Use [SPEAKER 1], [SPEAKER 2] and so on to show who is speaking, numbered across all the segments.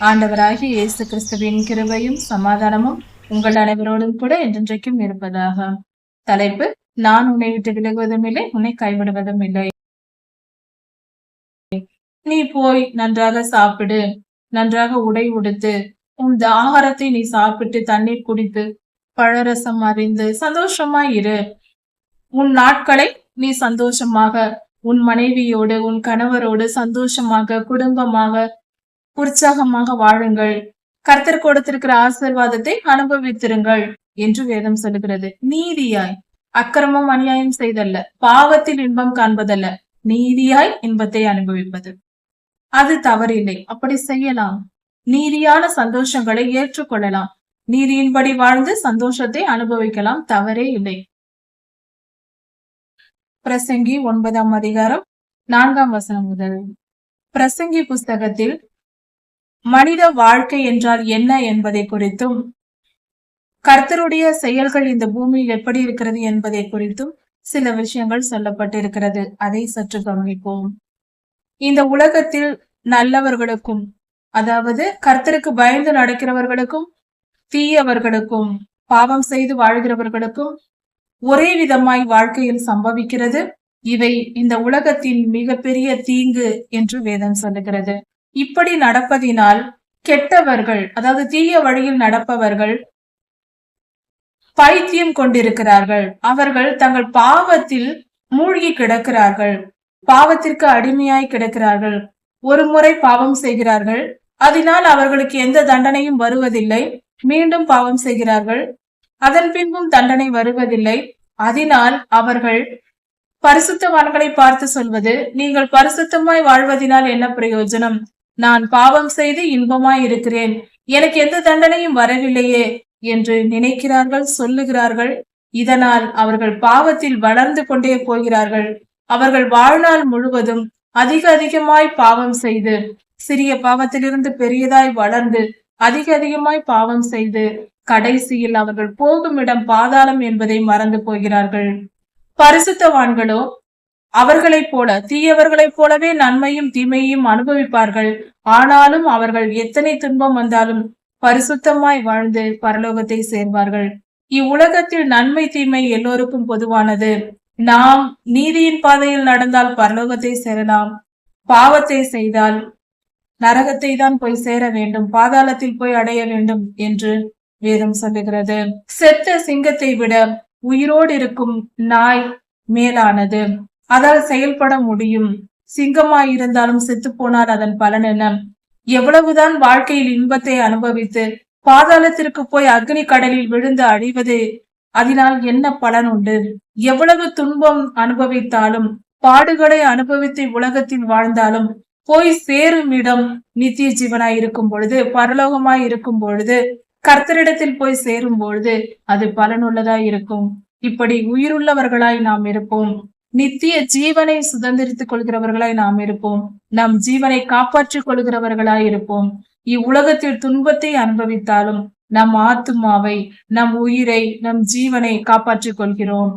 [SPEAKER 1] ஆண்டவராகிய இயேசு கிறிஸ்துவின் கிருபையும் சமாதானமும் உங்கள் அனைவரோடும் கூட என்றென்றைக்கும் இருப்பதாக. தலைப்பு: நான் உன்னை விட்டு விலகுவதும் இல்லை, உன்னை கைவிடுவதும் இல்லை. நீ போய் நன்றாக சாப்பிடு, நன்றாக உடை உடுத்து, உன் ஆகாரத்தை நீ சாப்பிட்டு தண்ணீர் குடித்து பழரசம் அறிந்து சந்தோஷமாய் இரு. உன் நாட்களை நீ சந்தோஷமாக உன் மனைவியோடு உன் கணவரோடு சந்தோஷமாக குடும்பமாக உற்சாகமாக வாழுங்கள். கர்த்தர் கொடுத்திருக்கிற ஆசீர்வாதத்தை அனுபவித்திருங்கள் என்று வேதம் சொல்லுகிறது. நீதியாய், அக்கிரமம் அநியாயம் செய்தல்ல, பாவத்தில் இன்பம் காண்பதல்ல, நீதியாய் இன்பத்தை அனுபவிப்பது. அது தவறில்லை, அப்படி செய்யலாம். நீதியான சந்தோஷங்களை ஏற்றுக்கொள்ளலாம். நீதியின்படி வாழ்ந்து சந்தோஷத்தை அனுபவிக்கலாம், தவறே இல்லை. பிரசங்கி 9ஆம் அதிகாரம் 4ஆம் வசனம் முதல். பிரசங்கி புஸ்தகத்தில் மனித வாழ்க்கை என்றால் என்ன என்பதை குறித்தும், கர்த்தருடைய செயல்கள் இந்த பூமியில் எப்படி இருக்கிறது என்பதை குறித்தும் சில விஷயங்கள் சொல்லப்பட்டிருக்கிறது. அதை சற்று கவனிப்போம். இந்த உலகத்தில் நல்லவர்களுக்கும், அதாவது கர்த்தருக்கு பயந்து நடக்கிறவர்களுக்கும், தீயவர்களுக்கும், பாவம் செய்து வாழ்கிறவர்களுக்கும் ஒரே விதமாய் வாழ்க்கையில் சம்பவிக்கிறது. இவை இந்த உலகத்தின் மிகப்பெரிய தீங்கு என்று வேதம் சொல்லுகிறது. இப்படி நடப்பதினால் கெட்டவர்கள், அதாவது தீய வழியில் நடப்பவர்கள் பைத்தியம் கொண்டிருக்கிறார்கள். அவர்கள் தங்கள் பாவத்தில் மூழ்கி கிடக்கிறார்கள், பாவத்திற்கு அடிமையாய் கிடக்கிறார்கள். ஒரு முறை பாவம் செய்கிறார்கள், அதனால் அவர்களுக்கு எந்த தண்டனையும் வருவதில்லை. மீண்டும் பாவம் செய்கிறார்கள், அதன் பின்பும் தண்டனை வருவதில்லை. அதனால் அவர்கள் பரிசுத்தவான்களை பார்த்து சொல்வது, நீங்கள் பரிசுத்தமாய் வாழ்வதனால் என்ன பிரயோஜனம்? நான் பாவம் செய்து இன்பமாய் இருக்கிறேன், எனக்கு எந்த தண்டனையும் வரவில்லையே என்று நினைக்கிறார்கள், சொல்லுகிறார்கள். இதனால் அவர்கள் பாவத்தில் வளர்ந்து கொண்டே போகிறார்கள். அவர்கள் வாழ்நாள் முழுவதும் அதிகமாய் பாவம் செய்து, சிறிய பாவத்திலிருந்து பெரியதாய் வளர்ந்து அதிகமாய் பாவம் செய்து கடைசியில் அவர்கள் போகும் இடம் பாதாளம் என்பதை மறந்து போகிறார்கள். பரிசுத்தவான்களோ அவர்களைப் போல, தீயவர்களைப் போலவே நன்மையும் தீமையும் அனுபவிப்பார்கள். ஆனாலும் அவர்கள் எத்தனை துன்பம் வந்தாலும் பரிசுத்தமாய் வாழ்ந்து பரலோகத்தை சேர்வார்கள். இவ்வுலகத்தில் நன்மை தீமை எல்லோருக்கும் பொதுவானது. நாம் நீதியின் பாதையில் நடந்தால் பரலோகத்தை சேரலாம், பாவத்தை செய்தால் நரகத்தை தான் போய் சேர வேண்டும், பாதாளத்தில் போய் அடைய வேண்டும் என்று வேதம் சொல்லுகிறது. செத்த சிங்கத்தை விட உயிரோடு இருக்கும் நாய் மேலானது, அதால் செயல்பட முடியும். சிங்கமாய் இருந்தாலும் செத்து போனால் அதன் பலன் என்ன? எவ்வளவுதான் வாழ்க்கையில் இன்பத்தை அனுபவித்து பாதாளத்திற்கு போய் அக்னி கடலில் விழுந்து அழிவது, அதனால் என்ன பலன் உண்டு? எவ்வளவு துன்பம் அனுபவித்தாலும், பாடுகளை அனுபவித்து உலகத்தில் வாழ்ந்தாலும் போய் சேரும் இடம் நித்திய ஜீவனாய் இருக்கும் பொழுது, பரலோகமாய் இருக்கும் பொழுது, கர்த்தரிடத்தில் போய் சேரும் பொழுது அது பலனுள்ளதாய் இருக்கும். இப்படி உயிருள்ளவர்களாய் நாம் இருப்போம். நித்திய ஜீவனை சுதந்திரித்துக் கொள்கிறவர்களாய் நாம் இருப்போம். நம் ஜீவனை காப்பாற்றிக் கொள்கிறவர்களாய் இருப்போம். இவ்வுலகத்தில் துன்பத்தை அனுபவித்தாலும் நம் ஆத்துமாவை, நம் உயிரை, நம் ஜீவனை காப்பாற்றிக் கொள்கிறோம்.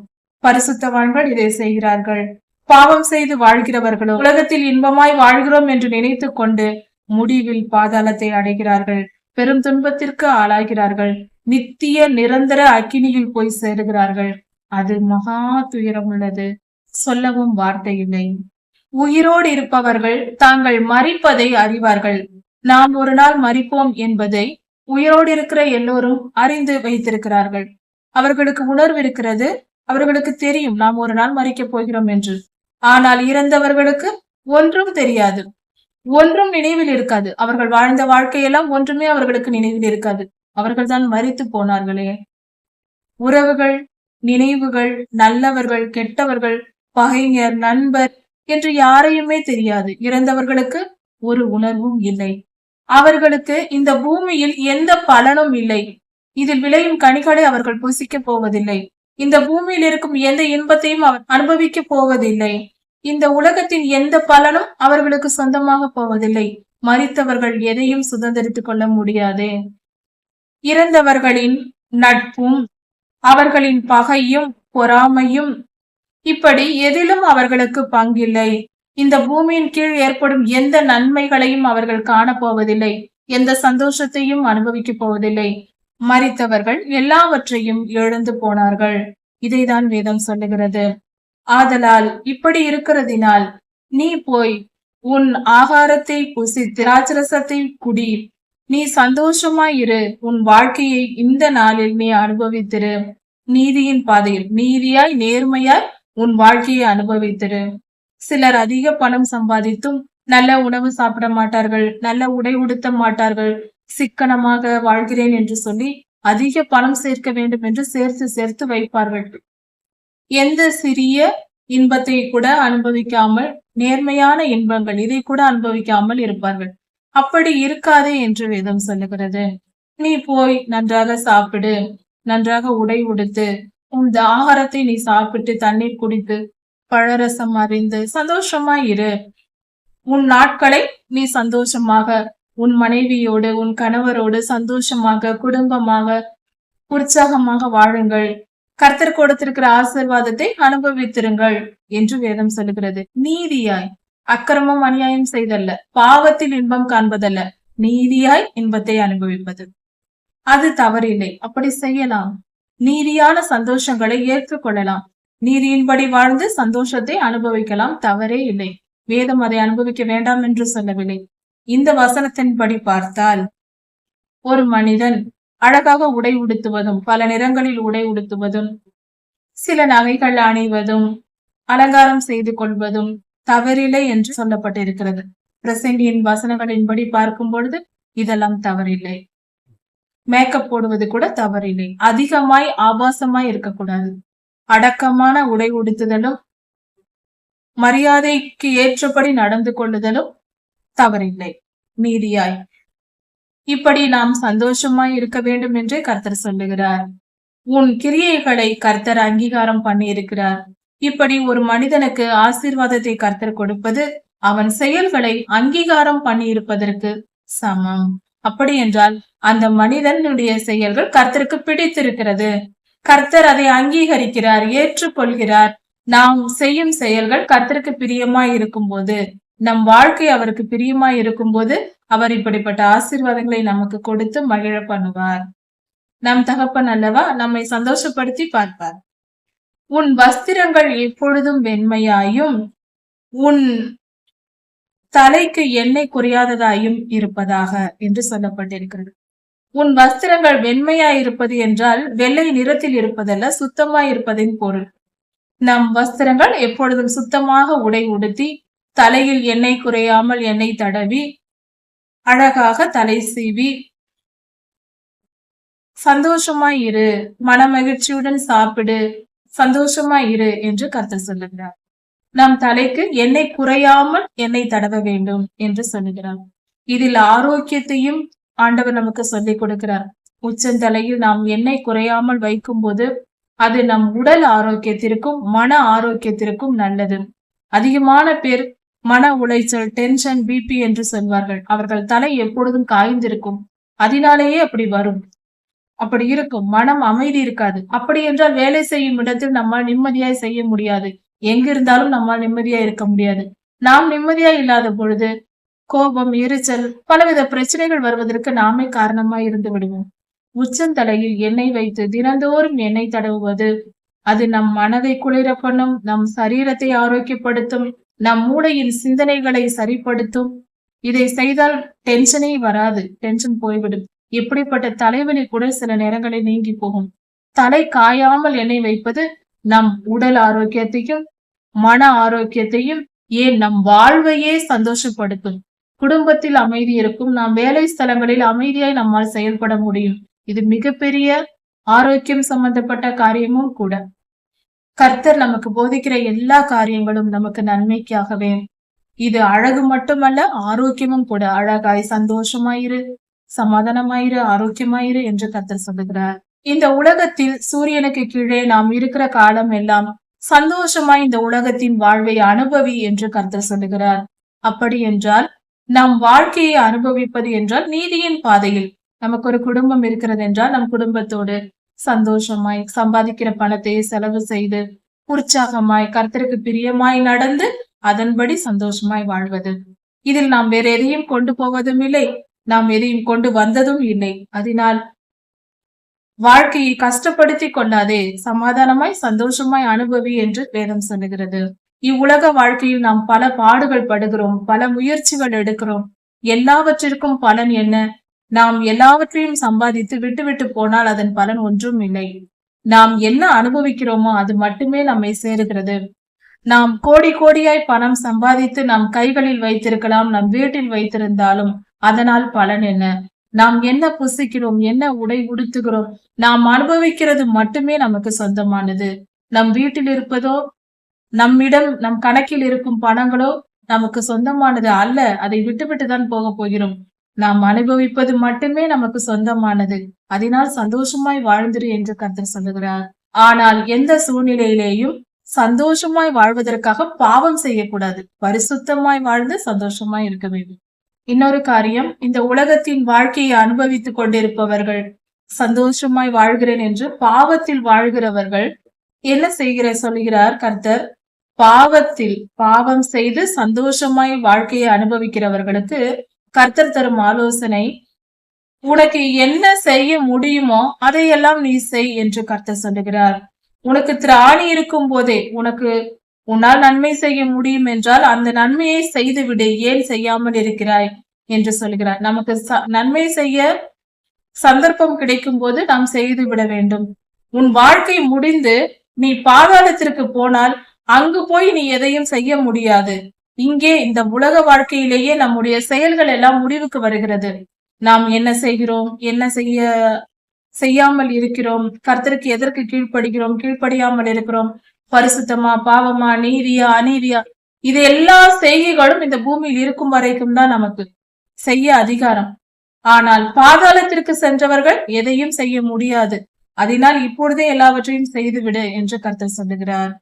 [SPEAKER 1] பரிசுத்தவான்கள் இதை செய்கிறார்கள். பாவம் செய்து வாழ்கிறவர்களோ உலகத்தில் இன்பமாய் வாழ்கிறோம் என்று நினைத்து கொண்டு முடிவில் பாதாளத்தை அடைகிறார்கள், பெரும் துன்பத்திற்கு ஆளாகிறார்கள், நித்திய நிரந்தர அக்கினியில் போய் சேருகிறார்கள். அது மகா துயரம் உள்ளது, சொல்லவும் வார்த்தை இல்லை. உயிரோடு இருப்பவர்கள் தாங்கள் மரிப்பதை அறிவார்கள். நாம் ஒரு நாள் மரிப்போம் என்பதை உயிரோடு இருக்கிற எல்லோரும் அறிந்து வைத்திருக்கிறார்கள். அவர்களுக்கு உணர்வு இருக்கிறது, அவர்களுக்கு தெரியும் நாம் ஒரு நாள் மரிக்கப் போகிறோம் என்று. ஆனால் இறந்தவர்களுக்கு ஒன்றும் தெரியாது, ஒன்றும் நினைவில் இருக்காது. அவர்கள் வாழ்ந்த வாழ்க்கையெல்லாம் ஒன்றுமே அவர்களுக்கு நினைவில் இருக்காது. அவர்கள் தான் மரித்து போனார்களே. உறவுகள், நினைவுகள், நல்லவர்கள், கெட்டவர்கள், பகைஞர், நண்பர் என்று யாரையுமே தெரியாது. இறந்தவர்களுக்கு ஒரு உணர்வும் இல்லை. அவர்களுக்கு இந்த பூமியில் எந்த பலனும் இல்லை. இதில் விளையும் கனிகளை அவர்கள் புசிக்க போவதில்லை. இந்த பூமியில் இருக்கும் எந்த இன்பத்தையும் அனுபவிக்க போவதில்லை. இந்த உலகத்தின் எந்த பலனும் அவர்களுக்கு சொந்தமாக போவதில்லை. மரித்தவர்கள் எதையும் சுதந்திரித்துக் கொள்ள முடியாது. இறந்தவர்களின் நட்பும் அவர்களின் பகையும் பொறாமையும், இப்படி எதிலும் அவர்களுக்கு பங்கில்லை. இந்த பூமியின் கீழ் ஏற்படும் எந்த நன்மைகளையும் அவர்கள் காணப்போவதில்லை. எந்த சந்தோஷத்தையும் அனுபவிக்க போவதில்லை. மரித்தவர்கள் எல்லாவற்றையும் இழந்து போனார்கள். இதைதான் வேதம் சொல்லுகிறது. ஆதலால் இப்படி இருக்கிறதினால் நீ போய் உன் ஆகாரத்தை புசித்து திராட்சரசத்தை குடி. நீ சந்தோஷமாய் இரு. உன் வாழ்க்கையை இந்த நாளில் நீ அனுபவித்திரு. நீதியின் பாதையில் நீதியாய் நேர்மையாய் உன் வாழ்க்கையை அனுபவித்திரு. சிலர் அதிக பணம் சம்பாதித்தும் நல்ல உணவு சாப்பிட மாட்டார்கள், நல்ல உடை உடுத்த மாட்டார்கள். சிக்கனமாக வாழ்கிறேன் என்று சொல்லி அதிக பணம் சேர்க்க வேண்டும் என்று சேர்த்து சேர்த்து வைப்பார்கள். எந்த சிறிய இன்பத்தை கூட அனுபவிக்காமல், நேர்மையான இன்பங்கள் இதை கூட அனுபவிக்காமல் இருப்பார்கள். அப்படி இருக்காதே என்று வேதம் சொல்லுகிறது. நீ போய் நன்றாக சாப்பிடு, நன்றாக உடை உடுத்து, உன் ஆகாரத்தை நீ சாப்பிட்டு தண்ணீர் குடித்து பழரசம் அறிந்து சந்தோஷமாய் இரு. உன் நாட்களை நீ சந்தோஷமாக உன் மனைவியோடு உன் கணவரோடு சந்தோஷமாக குடும்பமாக உற்சாகமாக வாழுங்கள். கர்த்தர் கொடுத்திருக்கிற ஆசீர்வாதத்தை அனுபவித்திருங்கள் என்று வேதம் சொல்லுகிறது. நீதியாய், அக்கிரமம் அநியாயம் செய்தல்ல, பாவத்தில் இன்பம் காண்பதல்ல, நீதியாய் இன்பத்தை அனுபவிப்பது. அது தவறில்லை. அப்படி செய்யலாம். நீதியான சந்தோஷங்களை ஏற்றுக்கொள்ளலாம். நீதியின்படி வாழ்ந்து சந்தோஷத்தை அனுபவிக்கலாம். தவறே இல்லை. வேதம் அதை அனுபவிக்க வேண்டாம் என்று சொல்லவில்லை. இந்த வசனத்தின்படி பார்த்தால் ஒரு மனிதன் அழகாக உடை உடுத்துவதும், பல நிறங்களில் உடை உடுத்துவதும், சில நகைகள் அணிவதும், அலங்காரம் செய்து கொள்வதும் தவறில்லை என்று சொல்லப்பட்டிருக்கிறது. பிரசங்கியின் வசனங்களின்படி பார்க்கும் பொழுது இதெல்லாம் தவறில்லை. மேக்கப் போடுவது கூட தவறில்லை. அதிகமாய் ஆபாசமாய் இருக்கக்கூடாது. அடக்கமான உடை உடுத்துதலும் மரியாதைக்கு ஏற்றபடி நடந்து கொள்ளுதலும் தவறில்லை. நீதியாய் இப்படி நாம் சந்தோஷமாய் இருக்க வேண்டும் என்றே கர்த்தர் சொல்லுகிறார். உன் கிரியைகளை கர்த்தர் அங்கீகாரம் பண்ணி இருக்கிறார். இப்படி ஒரு மனிதனுக்கு ஆசீர்வாதத்தை கர்த்தர் கொடுப்பது அவன் செயல்களை அங்கீகாரம் பண்ணி இருப்பதற்கு சமம். அப்படி என்றால் அந்த மனிதனுடைய செயல்கள் கர்த்தருக்கு பிடித்திருக்கிறது. கர்த்தர் அதை அங்கீகரிக்கிறார், ஏற்றுக்கொள்கிறார். நாம் செய்யும் செயல்கள் கர்த்தருக்கு பிரியமாய் இருக்கும் போது, நம் வாழ்க்கை அவருக்கு பிரியமாய் இருக்கும் போது அவர் இப்படிப்பட்ட ஆசீர்வாதங்களை நமக்கு கொடுத்து மகிழ பண்ணுவார். நம் தகப்பன் அல்லவா, நம்மை சந்தோஷப்படுத்தி பார்ப்பார். உன் வஸ்திரங்கள் எப்பொழுதும் வெண்மையாயும் உன் தலைக்கு எண்ணெய் குறையாததாயும் இருப்பதாக என்று சொல்லப்பட்டிருக்கிறது. உன் வஸ்திரங்கள் வெண்மையாய் இருப்பது என்றால் வெள்ளை நிறத்தில் இருப்பதல்ல, சுத்தமாய் இருப்பதின் பொருள். நம் வஸ்திரங்கள் எப்பொழுதும் சுத்தமாக உடை உடுத்தி, தலையில் எண்ணெய் குறையாமல் எண்ணெய் தடவி, அழகாக தலை சீவி, சந்தோஷமாய் இரு, மன மகிழ்ச்சியுடன் சாப்பிடு, சந்தோஷமாய் இரு என்று கர்த்தர் சொல்லுகிறார். நம் தலைக்கு எண்ணெய் குறையாமல் எண்ணெய் தடவ வேண்டும் என்று சொல்லுகிறார். இதில் ஆரோக்கியத்தையும் ஆண்டவர் நமக்கு சொல்லிக் கொடுக்கிறார். உச்சந்தலையில் நாம் எண்ணெய் குறையாமல் வைக்கும் போது அது நம் உடல் ஆரோக்கியத்திற்கும் மன ஆரோக்கியத்திற்கும் நல்லது. அதிகமான பேர் மன உளைச்சல், டென்ஷன், பிபி என்று சொல்வார்கள். அவர்கள் தலை எப்பொழுதும் காய்ந்திருக்கும். அதனாலேயே அப்படி வரும். அப்படி இருக்கும். மனம் அமைதி இருக்காது. அப்படி என்றால் வேலை செய்யும் இடத்தில் நம்மால் நிம்மதியாய் செய்ய முடியாது. எங்கிருந்தாலும் நம்மால் நிம்மதியா இருக்க முடியாது. நாம் நிம்மதியா இல்லாத பொழுது கோபம், எரிச்சல், பலவித பிரச்சனைகள் வருவதற்கு நாமே காரணமாய் இருந்து விடுவோம். உச்சந்தலையில் எண்ணெய் வைத்து தினந்தோறும் எண்ணெய் தடவுவது அது நம் மனதை குளிர பண்ணும், நம் சரீரத்தை ஆரோக்கியப்படுத்தும், நம் மூளையின் சிந்தனைகளை சரிப்படுத்தும். இதை செய்தால் டென்ஷனே வராது. டென்ஷன் போய்விடும். இப்படிப்பட்ட தலைவலி கூட சில நேரங்களில் நீங்கி போகும். தலை காயாமல் எண்ணெய் வைப்பது நம் உடல் ஆரோக்கியத்தையும் மன ஆரோக்கியத்தையும் ஏன் நம் வாழ்வையே சந்தோஷப்படுத்தும். குடும்பத்தில் அமைதி இருக்கும். நாம் வேலை ஸ்தலங்களில் அமைதியாய் நம்மால் செயல்பட முடியும். இது மிகப்பெரிய ஆரோக்கியம் சம்பந்தப்பட்ட காரியமும் கூட. கர்த்தர் நமக்கு போதிக்கிற எல்லா காரியங்களும் நமக்கு நன்மைக்காகவே. இது அழகு மட்டுமல்ல, ஆரோக்கியமும் கூட. அழகாய் சந்தோஷமாயிரு, சமாதானமாயிரு, ஆரோக்கியமாயிரு என்று கர்த்தர் சொல்லுகிறார். இந்த உலகத்தில் சூரியனுக்கு கீழே நாம் இருக்கிற காலம் எல்லாம் சந்தோஷமாய் இந்த உலகத்தின் வாழ்வை அனுபவி என்று கர்த்தர் சொல்லுகிறார். அப்படி என்றால் நம் வாழ்க்கையை அனுபவிப்பது என்றால் நீதியின் பாதையில். நமக்கு ஒரு குடும்பம் இருக்கிறது என்றால் நம் குடும்பத்தோடு சந்தோஷமாய் சம்பாதிக்கிற பணத்தை செலவு செய்து உற்சாகமாய் கர்த்தருக்கு பிரியமாய் நடந்து அதன்படி சந்தோஷமாய் வாழ்வது. இதில் நாம் வேற எதையும் கொண்டு போவதும் இல்லை. நாம் எதையும் கொண்டு வந்ததும் இல்லை. அதனால் வாழ்க்கையை கஷ்டப்படுத்தி கொள்ளாதே, சமாதானமாய் சந்தோஷமாய் அனுபவி என்று வேதம் சொல்லுகிறது. இவ்வுலக வாழ்க்கையில் நாம் பல பாடுகள் படுகிறோம், பல முயற்சிகள் எடுக்கிறோம். எல்லாவற்றிற்கும் பலன் என்ன? நாம் எல்லாவற்றையும் சம்பாதித்து விட்டுவிட்டு போனால் அதன் பலன் ஒன்றும் இல்லை. நாம் என்ன அனுபவிக்கிறோமோ அது மட்டுமே நம்மை சேருகிறது. நாம் கோடி கோடியாய் பணம் சம்பாதித்து நம் கைகளில் வைத்திருக்கலாம், நம் வீட்டில் வைத்திருந்தாலும் அதனால் பலன் என்ன? நாம் என்ன புசிக்கிறோம், என்ன உடை உடுத்துகிறோம், நாம் அனுபவிக்கிறது மட்டுமே நமக்கு சொந்தமானது. நம் வீட்டில் இருப்பதோ, நம்மிடம் நம் கணக்கில் இருக்கும் பணங்களோ நமக்கு சொந்தமானது அல்ல. அதை விட்டுவிட்டு தான் போக போகிறோம். நாம் அனுபவிப்பது மட்டுமே நமக்கு சொந்தமானது. அதனால் சந்தோஷமாய் வாழ்ந்திரு என்று கர்த்தர் சொல்லுகிறார். ஆனால் எந்த சூழ்நிலையிலேயும் சந்தோஷமாய் வாழ்வதற்காக பாவம் செய்யக்கூடாது. பரிசுத்தமாய் வாழ்ந்து சந்தோஷமாய் இருக்க வேண்டும். இன்னொரு காரியம், இந்த உலகத்தின் வாழ்க்கையை அனுபவித்துக் கொண்டிருப்பவர்கள், சந்தோஷமாய் வாழ்கிறேன் என்று பாவத்தில் வாழ்கிறவர்கள் என்ன சொல்லுகிறார் கர்த்தர்? பாவம் செய்து சந்தோஷமாய் வாழ்க்கையை அனுபவிக்கிறவர்களுக்கு கர்த்தர் தரும் ஆலோசனை, உனக்கு என்ன செய்ய முடியுமோ அதையெல்லாம் நீ செய் என்று கர்த்தர் சொல்லுகிறார். உனக்கு திராணி இருக்கும் போதே உன்னால் நன்மை செய்ய முடியும் என்றால் அந்த நன்மையை செய்து விடு, ஏன் செய்யாமல் இருக்கிறாய் என்று சொல்கிறார். நமக்கு நன்மை செய்ய சந்தர்ப்பம் கிடைக்கும் போது நாம் செய்து விட வேண்டும். உன் வாழ்க்கை முடிந்து நீ பாதாளத்திற்கு போனால் அங்கு போய் நீ எதையும் செய்ய முடியாது. இங்கே இந்த உலக வாழ்க்கையிலேயே நம்முடைய செயல்கள் எல்லாம் முடிவுக்கு வருகிறது. நாம் என்ன செய்கிறோம், என்ன செய்யாமல் இருக்கிறோம், கர்த்தருக்கு எதற்கு கீழ்ப்படுகிறோம், கீழ்ப்படியாமல் இருக்கிறோம், பரிசுத்தமா பாவமா, நீதியா அநீதியா, இது எல்லா செய்கைகளும் இந்த பூமியில் இருக்கும் வரைக்கும் தான் நமக்கு செய்ய அதிகாரம். ஆனால் பாதாளத்திற்கு சென்றவர்கள் எதையும் செய்ய முடியாது. அதனால் இப்பொழுதே எல்லாவற்றையும் செய்துவிடு என்று கர்த்தர் சொல்லுகிறார்.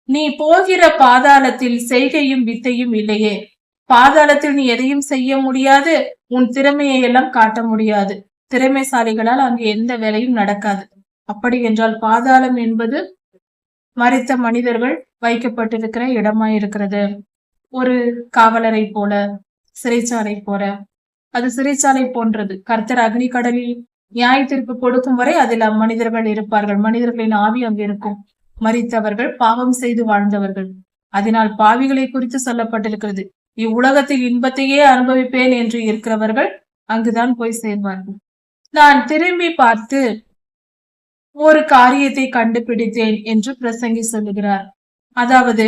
[SPEAKER 1] நீ போகிற பாதாளத்தில் செய்கையும் வித்தையும் இல்லையே. பாதாளத்தில் நீ எதையும் செய்ய முடியாது, உன் திறமையை எல்லாம் காட்ட முடியாது. திறமைசாலிகளால் அங்கு எந்த வேலையும் நடக்காது. அப்படி என்றால் பாதாளம் என்பது மரித்த மனிதர்கள் வைக்கப்பட்டிருக்கிற இடமாயிருக்கிறது. ஒரு காவலரை போல, சிறைச்சாலை போல. அது சிறைச்சாலை போன்றது. கர்த்தர் அக்னி கடலில் நியாய தீர்ப்பு கொடுக்கும் வரை அதில் மனிதர்கள் இருப்பார்கள். மனிதர்களின் ஆவி அங்கு இருக்கும். மரித்தவர்கள், பாவம் செய்து வாழ்ந்தவர்கள். அதனால் பாவிகளை குறித்து சொல்லப்பட்டிருக்கிறது. இவ்வுலகத்தில் இன்பத்தையே அனுபவிப்பேன் என்று இருக்கிறவர்கள் அங்குதான் போய் சேர்வார்கள். நான் திரும்பி பார்த்து ஒரு காரியத்தை கண்டுபிடித்தேன் என்று பிரசங்கி சொல்லுகிறார். அதாவது,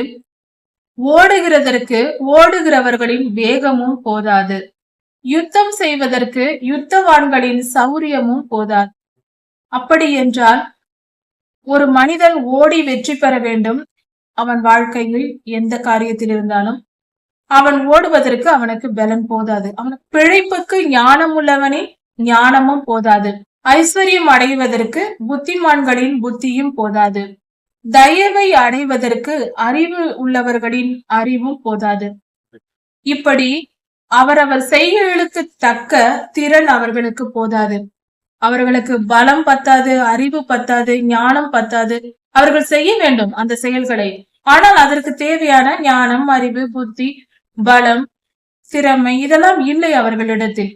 [SPEAKER 1] ஓடுகிறவர்களின் வேகமும் போதாது, யுத்தம் செய்வதற்கு யுத்தவான்களின் சௌரியமும் போதாது. அப்படி என்றால் ஒரு மனிதன் ஓடி வெற்றி பெற வேண்டும். அவன் வாழ்க்கையில் எந்த காரியத்தில் இருந்தாலும் அவன் ஓடுவதற்கு அவனுக்கு பலன் போதாது. அவனுக்கு பிழைப்புக்கு ஞானம் உள்ளவனின் ஞானமும் போதாது. ஐஸ்வர்யம் அடைவதற்கு புத்திமான்களின் புத்தியும் போதாது. தயவை அடைவதற்கு அறிவு உள்ளவர்களின் அறிவும் போதாது. இப்படி அவரவர் செய்கைகளுக்கு தக்க திறன் அவர்களுக்கு போதாது. அவர்களுக்கு பலம் பத்தாது, அறிவு பத்தாது, ஞானம் பத்தாது. அவர்கள் செய்ய வேண்டும் அந்த செயல்களை. ஆனால் அதற்கு தேவையான ஞானம், அறிவு, புத்தி, பலம், திறமை இதெல்லாம் இல்லை அவர்களிடத்தில்.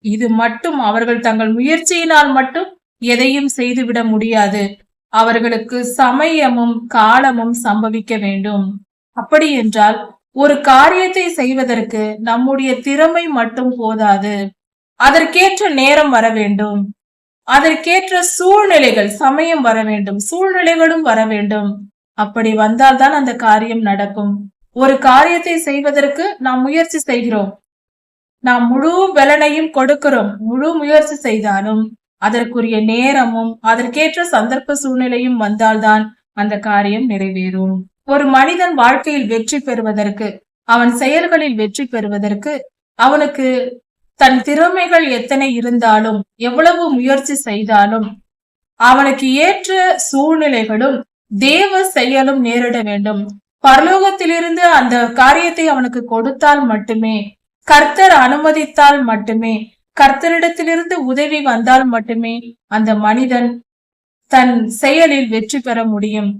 [SPEAKER 1] இது மட்டும் அவர்கள் தங்கள் முயற்சியினால் மட்டும் எதையும் செய்துவிட முடியாது. அவர்களுக்கு சமயமும் காலமும் சம்பவிக்க வேண்டும். அப்படி என்றால் ஒரு காரியத்தை செய்வதற்கு நம்முடைய திறமை மட்டும் போதாது. அதற்கேற்ற நேரம் வர வேண்டும். அதற்கேற்ற சூழ்நிலைகள், சமயம் வர வேண்டும், சூழ்நிலைகளும் வர வேண்டும். அப்படி வந்தால்தான் அந்த காரியம் நடக்கும். ஒரு காரியத்தை செய்வதற்கு நாம் முயற்சி செய்கிறோம். நாம் முழு பலனையும் கொடுக்கிறோம். முழு முயற்சி செய்தாலும் அதற்குரிய நேரமும் அதற்கேற்ற சந்தர்ப்ப சூழ்நிலையும் வந்தால்தான் அந்த காரியம் நிறைவேறும். ஒரு மனிதன் வாழ்க்கையில் வெற்றி பெறுவதற்கு, அவன் செயல்களில் வெற்றி பெறுவதற்கு, அவனுக்கு தன் திறமைகள் எத்தனை இருந்தாலும், எவ்வளவு முயற்சி செய்தாலும், அவனுக்கு ஏற்ற சூழ்நிலைகளும் தேவ செயலும் நேரிட வேண்டும். பரலோகத்திலிருந்து அந்த காரியத்தை அவனுக்கு கொடுத்தால் மட்டுமே, கர்த்தர் அனுமதித்தால் மட்டுமே, கர்த்தரிடத்திலிருந்து உதவி வந்தால் மட்டுமே அந்த மனிதன் தன் செயலில் வெற்றி பெற முடியும்.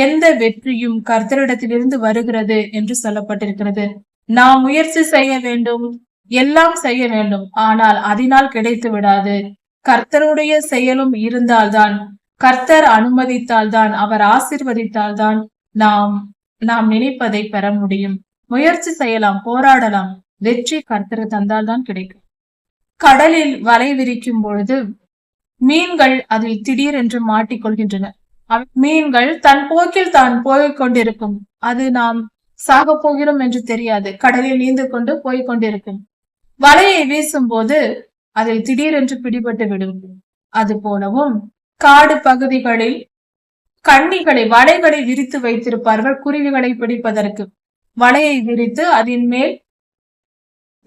[SPEAKER 1] எந்த வெற்றியும் கர்த்தரிடத்திலிருந்து வருகிறது என்று சொல்லப்பட்டிருக்கிறது. நாம் முயற்சி செய்ய வேண்டும். எல்லாம் செய்ய வேண்டும், ஆனால் அதனால் கிடைத்து விடாது. கர்த்தருடைய செயலும் இருந்தால்தான், கர்த்தர் அனுமதித்தால்தான், அவர் ஆசீர்வதித்தால்தான் நாம் நாம் நினைப்பதை பெற முடியும். முயற்சி செய்யலாம், போராடலாம், வெற்றி கர்த்தர் தந்தால்தான் கிடைக்கும். கடலில் வலை விரிக்கும் பொழுது மீன்கள் அதில் திடீரென்று மாட்டிக்கொள்கின்றன. மீன்கள் தன் போக்கில் தான் போய்க் கொண்டிருக்கும். அது நாம் சாக போகிறோம் என்று தெரியாது, கடலில் நீந்து கொண்டு போய்க் கொண்டிருக்கும். வலையை வீசும் போது அதில் திடீரென்று பிடிபட்டு விடும். அது போலவும் காடு பகுதிகளில் கண்ணிகளை வலைகளை விரித்து வைத்திருப்பார்கள். குருவிகளை பிடிப்பதற்கு வலையை விரித்து அதன் மேல்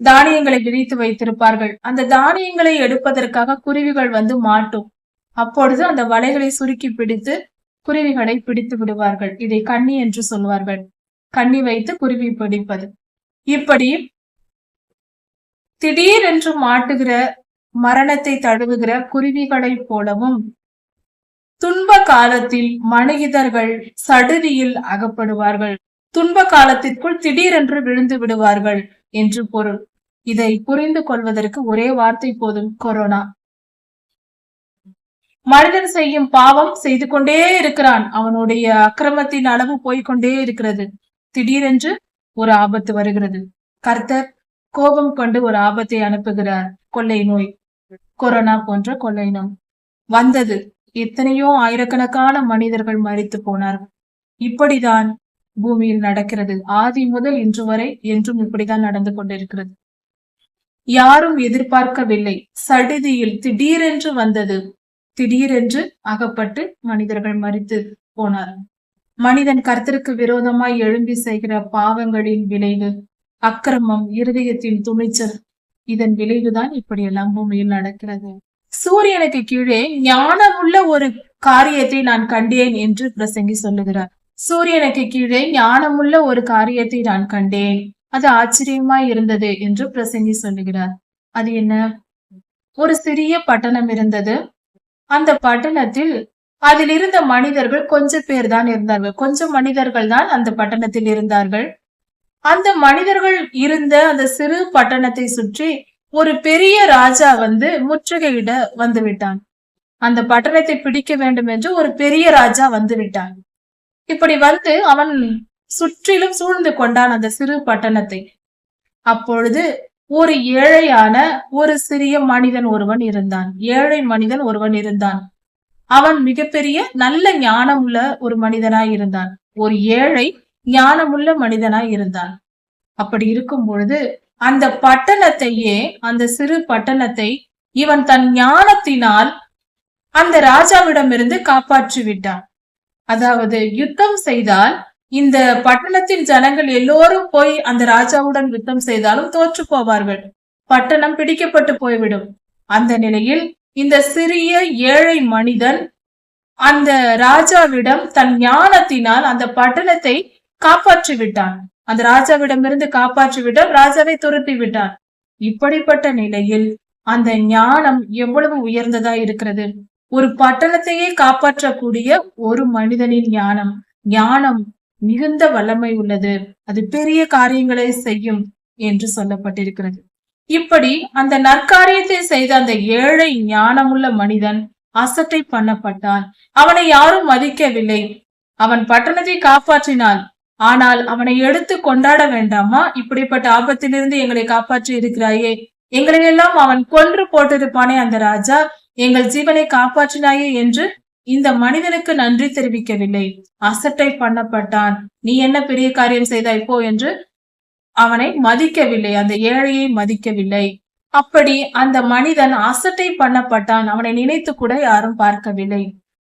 [SPEAKER 1] தானியங்களை விரித்து வைத்திருப்பார்கள். அந்த தானியங்களை எடுப்பதற்காக குருவிகள் வந்து மாட்டும். அப்பொழுது அந்த வலைகளை சுருக்கி பிடித்து குருவிகளை பிடித்து விடுவார்கள். இதை கண்ணி என்று சொல்வார்கள். கண்ணி வைத்து குருவி பிடிப்பது. இப்படி திடீரென்று மாட்டுகிற, மரணத்தை தழுவுகிற குருவிகளை போலவும் துன்ப காலத்தில் மனிதர்கள் சடுதியில் அகப்படுவார்கள். துன்ப காலத்திற்குள் திடீரென்று விழுந்து விடுவார்கள் என்று பொருள். இதை புரிந்து கொள்வதற்கு ஒரே வார்த்தை போதும், கொரோனா. மனிதன் செய்யும் பாவம் செய்து கொண்டே இருக்கிறான். அவனுடைய அக்கிரமத்தின் அளவு போய்கொண்டே இருக்கிறது. திடீரென்று ஒரு ஆபத்து வருகிறது. கர்த்தர் கோபம் கொண்டு ஒரு ஆபத்தை அனுப்புகிறார். கொள்ளை நோய், கொரோனா போன்ற கொள்ளை நோய் வந்தது. எத்தனையோ ஆயிரக்கணக்கான மனிதர்கள் மரித்து போனார்கள். இப்படிதான் பூமியில் நடக்கிறது. ஆதி முதல் இன்று வரை என்றும் இப்படிதான் நடந்து கொண்டிருக்கிறது. யாரும் எதிர்பார்க்கவில்லை. சடுதியில் திடீரென்று வந்தது. திடீரென்று அகப்பட்டு மனிதர்கள் மரித்து போனார். மனிதன் கர்த்தருக்கு விரோதமாய் எழும்பி செய்கிற பாவங்களின் விளைவு, அக்கிரமம், இருதயத்தின் துணிச்சல், இதன் விளைவுதான் இப்படியெல்லாம் பூமியில் நடக்கிறது. சூரியனுக்கு கீழே ஞானமுள்ள ஒரு காரியத்தை நான் கண்டேன் என்று பிரசங்கி சொல்லுகிறார். சூரியனுக்கு கீழே ஞானமுள்ள ஒரு காரியத்தை நான் கண்டேன், அது ஆச்சரியமாய் இருந்தது என்று பிரசங்கி சொல்லுகிறார். அது என்ன? ஒரு சிறிய பட்டணம் இருந்தது. அந்த பட்டணத்தில் அதில் இருந்த மனிதர்கள் கொஞ்சம் பேர் தான் இருந்தார்கள். கொஞ்சம் மனிதர்கள் தான் அந்த பட்டணத்தில் இருந்தார்கள். அந்த மனிதர்கள் இருந்த அந்த சிறு பட்டணத்தை சுற்றி ஒரு பெரிய ராஜா வந்து முற்றுகையிட வந்து விட்டான். அந்த பட்டணத்தை பிடிக்க வேண்டும் என்று ஒரு பெரிய ராஜா வந்து விட்டான். இப்படி வந்து அவன் சுற்றிலும் சூழ்ந்து கொண்டான் அந்த சிறு பட்டணத்தை. அப்பொழுது ஒரு ஏழையான ஒரு சிறிய மனிதன் ஒருவன் இருந்தான். ஏழை மனிதன் ஒருவன் இருந்தான். அவன் மிகப்பெரிய நல்ல ஞானமுள்ள ஒரு மனிதனாய் இருந்தான். ஒரு ஏழை ஞானமுள்ள மனிதனாய் இருந்தான். அப்படி இருக்கும் பொழுது அந்த பட்டணத்தையே, அந்த சிறு பட்டணத்தை இவன் தன் ஞானத்தினால் அந்த ராஜாவிடமிருந்து காப்பாற்றி விட்டான். அதாவது யுத்தம் செய்தால் இந்த பட்டணத்தின் ஜனங்கள் எல்லோரும் போய் அந்த ராஜாவுடன் யுத்தம் செய்தாலும் தோற்று போவார்கள். பட்டணம் பிடிக்கப்பட்டு போய்விடும். அந்த நிலையில் இந்த சிறிய ஏழை மனிதன் அந்த ராஜாவிடம் தன் ஞானத்தினால் அந்த பட்டணத்தை காப்பாற்றி விட்டான். அந்த ராஜாவிடமிருந்து காப்பாற்றி விட்டான். ராஜாவை துரத்தி விட்டான். இப்படிப்பட்ட நிலையில் அந்த ஞானம் எவ்வளவு உயர்ந்ததா இருக்கிறது! ஒரு பட்டணத்தையே காப்பாற்றக்கூடிய ஒரு மனிதனின் ஞானம். ஞானம் மிகுந்த வல்லமை உள்ளது. அது பெரிய காரியங்களை செய்யும் என்று சொல்லப்பட்டிருக்கிறது. இப்படி அந்த நற்காரியத்தை செய்த அந்த ஏழை ஞானமுள்ள மனிதன் அசட்டை பண்ணப்பட்டான். அவனை யாரும் மதிக்கவில்லை. அவன் பட்டணத்தை காப்பாற்றினான். ஆனால் அவனை எடுத்து கொண்டாட வேண்டாமா? இப்படிப்பட்ட ஆபத்திலிருந்து எங்களை காப்பாற்றி இருக்கிறாயே, எங்களை எல்லாம் அவன் கொன்று போட்டிருப்பானே அந்த ராஜா, எங்கள் ஜீவனை காப்பாற்றினாயே என்று இந்த மனிதனுக்கு நன்றி தெரிவிக்கவில்லை. அசட்டை பண்ணப்பட்டான். நீ என்ன பெரிய காரியம் செய்தாய் போ என்று அவனை மதிக்கவில்லை. அந்த ஏழையை மதிக்கவில்லை. அப்படி அந்த மனிதன் அசட்டை பண்ணப்பட்டான். அவனை நினைத்து கூட யாரும் பார்க்கவில்லை.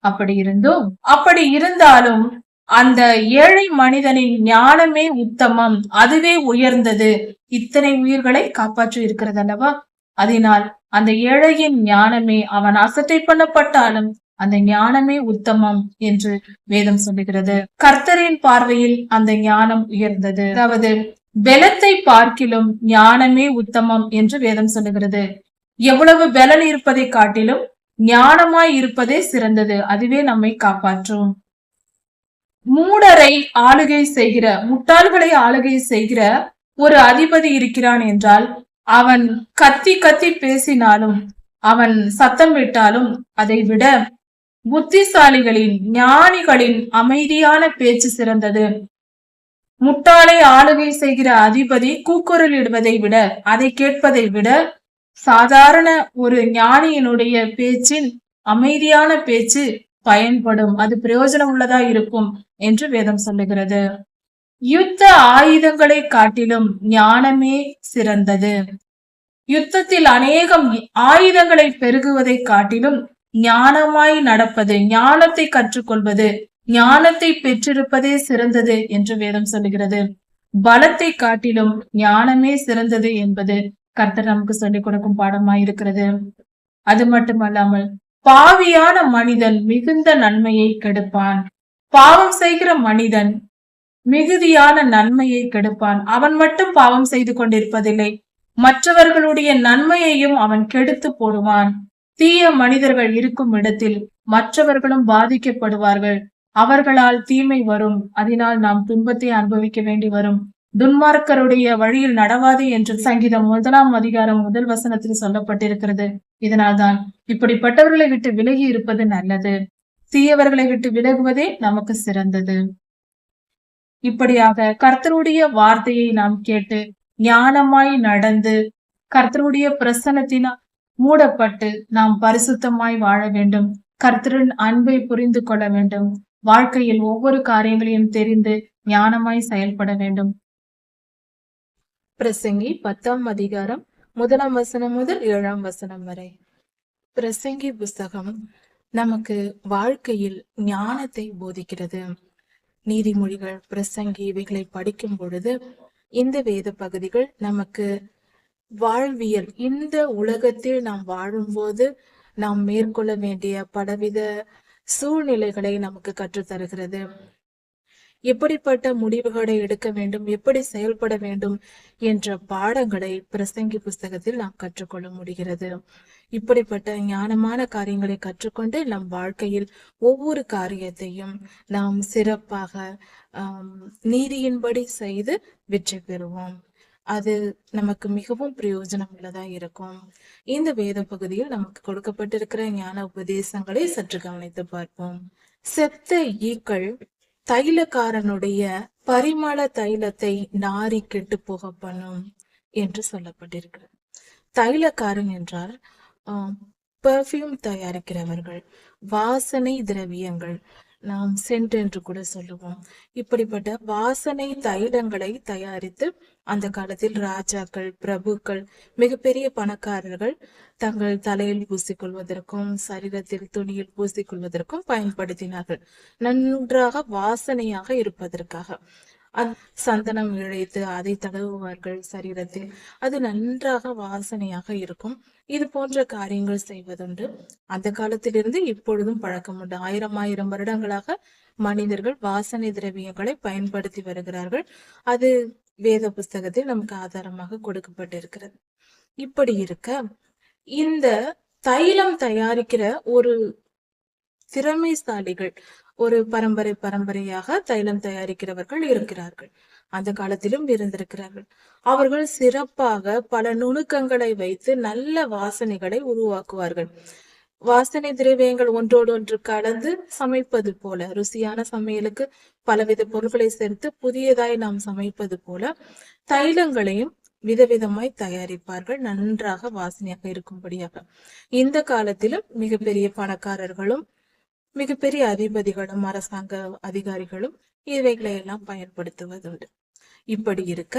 [SPEAKER 1] அப்படி இருந்தாலும் அந்த ஏழை மனிதனின் ஞானமே உத்தமம், அதுவே உயர்ந்தது. இத்தனை உயிர்களை காப்பாற்றி இருக்கிறது அல்லவா? அதனால் அந்த ஏழையின் ஞானமே, அவன் அசட்டை பண்ணப்பட்டாலும் அந்த ஞானமே உத்தமம் என்று வேதம் சொல்லுகிறது. கர்த்தரின் பார்வையில் அந்த ஞானம் உயர்ந்தது. அதாவது பலத்தை பார்க்கிலும் ஞானமே உத்தமம் என்று வேதம் சொல்லுகிறது. எவ்வளவு பலன் இருப்பதை காட்டிலும் ஞானமாய் இருப்பதே சிறந்தது. அதுவே நம்மை காப்பாற்றும். மூடரை ஆளுகை செய்கிற, முட்டாள்களை ஆளுகை செய்கிற ஒரு அதிபதி இருக்கிறான் என்றால் அவன் கத்தி கத்தி பேசினாலும், அவன் சத்தமிட்டாலும் அதை விட புத்திசாலிகளின், ஞானிகளின் அமைதியான பேச்சு சிறந்தது. முட்டாளை ஆளுகை செய்கிற அதிபதி கூக்குரலிடுவதை விட, அதை கேட்பதை விட, சாதாரண ஒரு ஞானியினுடைய பேச்சின் அமைதியான பேச்சு பயன்படும், அது பிரயோஜனம் உள்ளதா இருக்கும் என்று வேதம் சொல்லுகிறது. யுத்த ஆயுதங்களை காட்டிலும் ஞானமே சிறந்தது. யுத்தத்தில் அநேகம் ஆயுதங்களை பெருகுவதை காட்டிலும் ஞானமாய் நடப்பது, ஞானத்தை கற்றுக்கொள்வது, ஞானத்தை பெற்றிருப்பதே சிறந்தது என்று வேதம் சொல்லுகிறது. பலத்தை காட்டிலும் ஞானமே சிறந்தது என்பது கர்த்தர் நமக்கு சொல்லிக் கொடுக்கும் பாடமாய் இருக்கிறது. அது மட்டுமல்லாமல் பாவியான மனிதன் மிகுந்த நன்மையை கெடுப்பான். பாவம் செய்கிற மனிதன் மிகுதியான நன்மையை கெடுப்பான். அவன் மட்டும் பாவம் செய்து கொண்டிருப்பதில்லை, மற்றவர்களுடைய நன்மையையும் அவன் கெடுத்து போடுவான். தீய மனிதர்கள் இருக்கும் இடத்தில் மற்றவர்களும் பாதிக்கப்படுவார்கள். அவர்களால் தீமை வரும், அதனால் நாம் துன்பத்தை அனுபவிக்க வேண்டி வரும். துன்மார்க்கருடைய வழியில் நடவாது என்று சங்கீதம் 1 அதிகாரம் 1 வசனத்தில் சொல்லப்பட்டிருக்கிறது. இதனால்தான் இப்படிப்பட்டவர்களை விட்டு விலகி இருப்பது நல்லது. தீயவர்களை விட்டு விலகுவதே நமக்கு சிறந்தது. இப்படியாக கர்த்தருடைய வார்த்தையை நாம் கேட்டு ஞானமாய் நடந்து கர்த்தருடைய பிரசன்னத்தினால் மூடப்பட்டு நாம் பரிசுத்தமாய் வாழ வேண்டும். கர்த்தரின் அன்பை புரிந்து கொள்ள வேண்டும். வாழ்க்கையில் ஒவ்வொரு காரியங்களையும் தெரிந்து ஞானமாய் செயல்பட வேண்டும். பிரசங்கி 10 அதிகாரம் 1 வசனம் முதல் 7 வசனம் வரை. பிரசங்கி புஸ்தகம் நமக்கு வாழ்க்கையில் ஞானத்தை போதிக்கிறது. நீதிமொழிகள், பிரசங்கி இவைகளை படிக்கும் பொழுது இந்த வேத பகுதிகள் நமக்கு வாழ்வியல், இந்த உலகத்தில் நாம் வாழும்போது நாம் மேற்கொள்ள வேண்டிய பலவித சூழ்நிலைகளை நமக்கு கற்றுத்தருகிறது. எப்படிப்பட்ட முடிவுகளை எடுக்க வேண்டும், எப்படி செயல்பட வேண்டும் என்ற பாடங்களை பிரசங்கி புஸ்தகத்தில் நாம் கற்றுக்கொள்ள முடிகிறது. இப்படிப்பட்ட ஞானமான காரியங்களை கற்றுக்கொண்டு நம் வாழ்க்கையில் ஒவ்வொரு காரியத்தையும் நாம் சிறப்பாக நீதியின்படி செய்து வெற்றி பெறுவோம். அது நமக்கு மிகவும் பிரயோஜனம் உள்ளதா இருக்கும். இந்த வேத பகுதியில் நமக்கு கொடுக்கப்பட்டிருக்கிற ஞான உபதேசங்களை சற்று கவனித்து பார்ப்போம். செத்த ஈக்கள் தைலக்காரனுடைய பரிமள தைலத்தை நாரி கெட்டு போக பண்ணும் என்று சொல்லப்பட்டிருக்கிறது. தைலக்காரன் என்றால் பெர்ஃப்யூம் தயாரிக்கிறவர்கள், வாசனை திரவியங்கள், நாம் சென்ட் என்று கூட சொல்லுவோம். இப்படிப்பட்ட வாசனை தைலங்களை தயாரித்து அந்த காலத்தில் ராஜாக்கள், பிரபுக்கள், மிகப்பெரிய பணக்காரர்கள் தங்கள் தலையில் பூசிக்கொள்வதற்கும் சரீரத்தில் துணியில் பூசிக்கொள்வதற்கும் பயன்படுத்தினார்கள். நன்றாக வாசனையாக இருப்பதற்காக சந்தனம் இழைத்து அதை தடவுவார்கள் சரீரத்தில். அது நன்றாக வாசனையாக இருக்கும். இது போன்ற காரியங்கள் செய்வதுண்டு. அந்த காலத்திலிருந்து இப்பொழுதும் பழக்கம் உண்டு. 1000 வருடங்களாக மனிதர்கள் வாசனை திரவியங்களை பயன்படுத்தி வருகிறார்கள். அது வேத புஸ்தகத்தில் நமக்கு ஆதாரமாக கொடுக்கப்பட்டிருக்கிறது. இப்படி இருக்க இந்த தைலம் தயாரிக்கிற ஒரு திறமைசாலிகள், ஒரு பரம்பரையாக தைலம் தயாரிக்கிறவர்கள் இருக்கிறார்கள். அந்த காலத்திலும் இருந்திருக்கிறார்கள். அவர்கள் சிறப்பாக பல நுணுக்கங்களை வைத்து நல்ல வாசனைகளை உருவாக்குவார்கள். வாசனை திரவியங்கள் ஒன்றோடு ஒன்று கலந்து சமைப்பது போல, ருசியான சமையலுக்கு பலவித பொருட்களை சேர்த்து புதியதாய் நாம் சமைப்பது போல தைலங்களையும் விதவிதமாய் தயாரிப்பார்கள், நன்றாக வாசனையாக இருக்கும்படியாக. இந்த காலத்திலும் மிகப்பெரிய பணக்காரர்களும் மிகப்பெரிய அதிபதிகளும் அரசாங்க அதிகாரிகளும் இவைகளை எல்லாம் பயன்படுத்துவதுண்டு. இப்படி இருக்க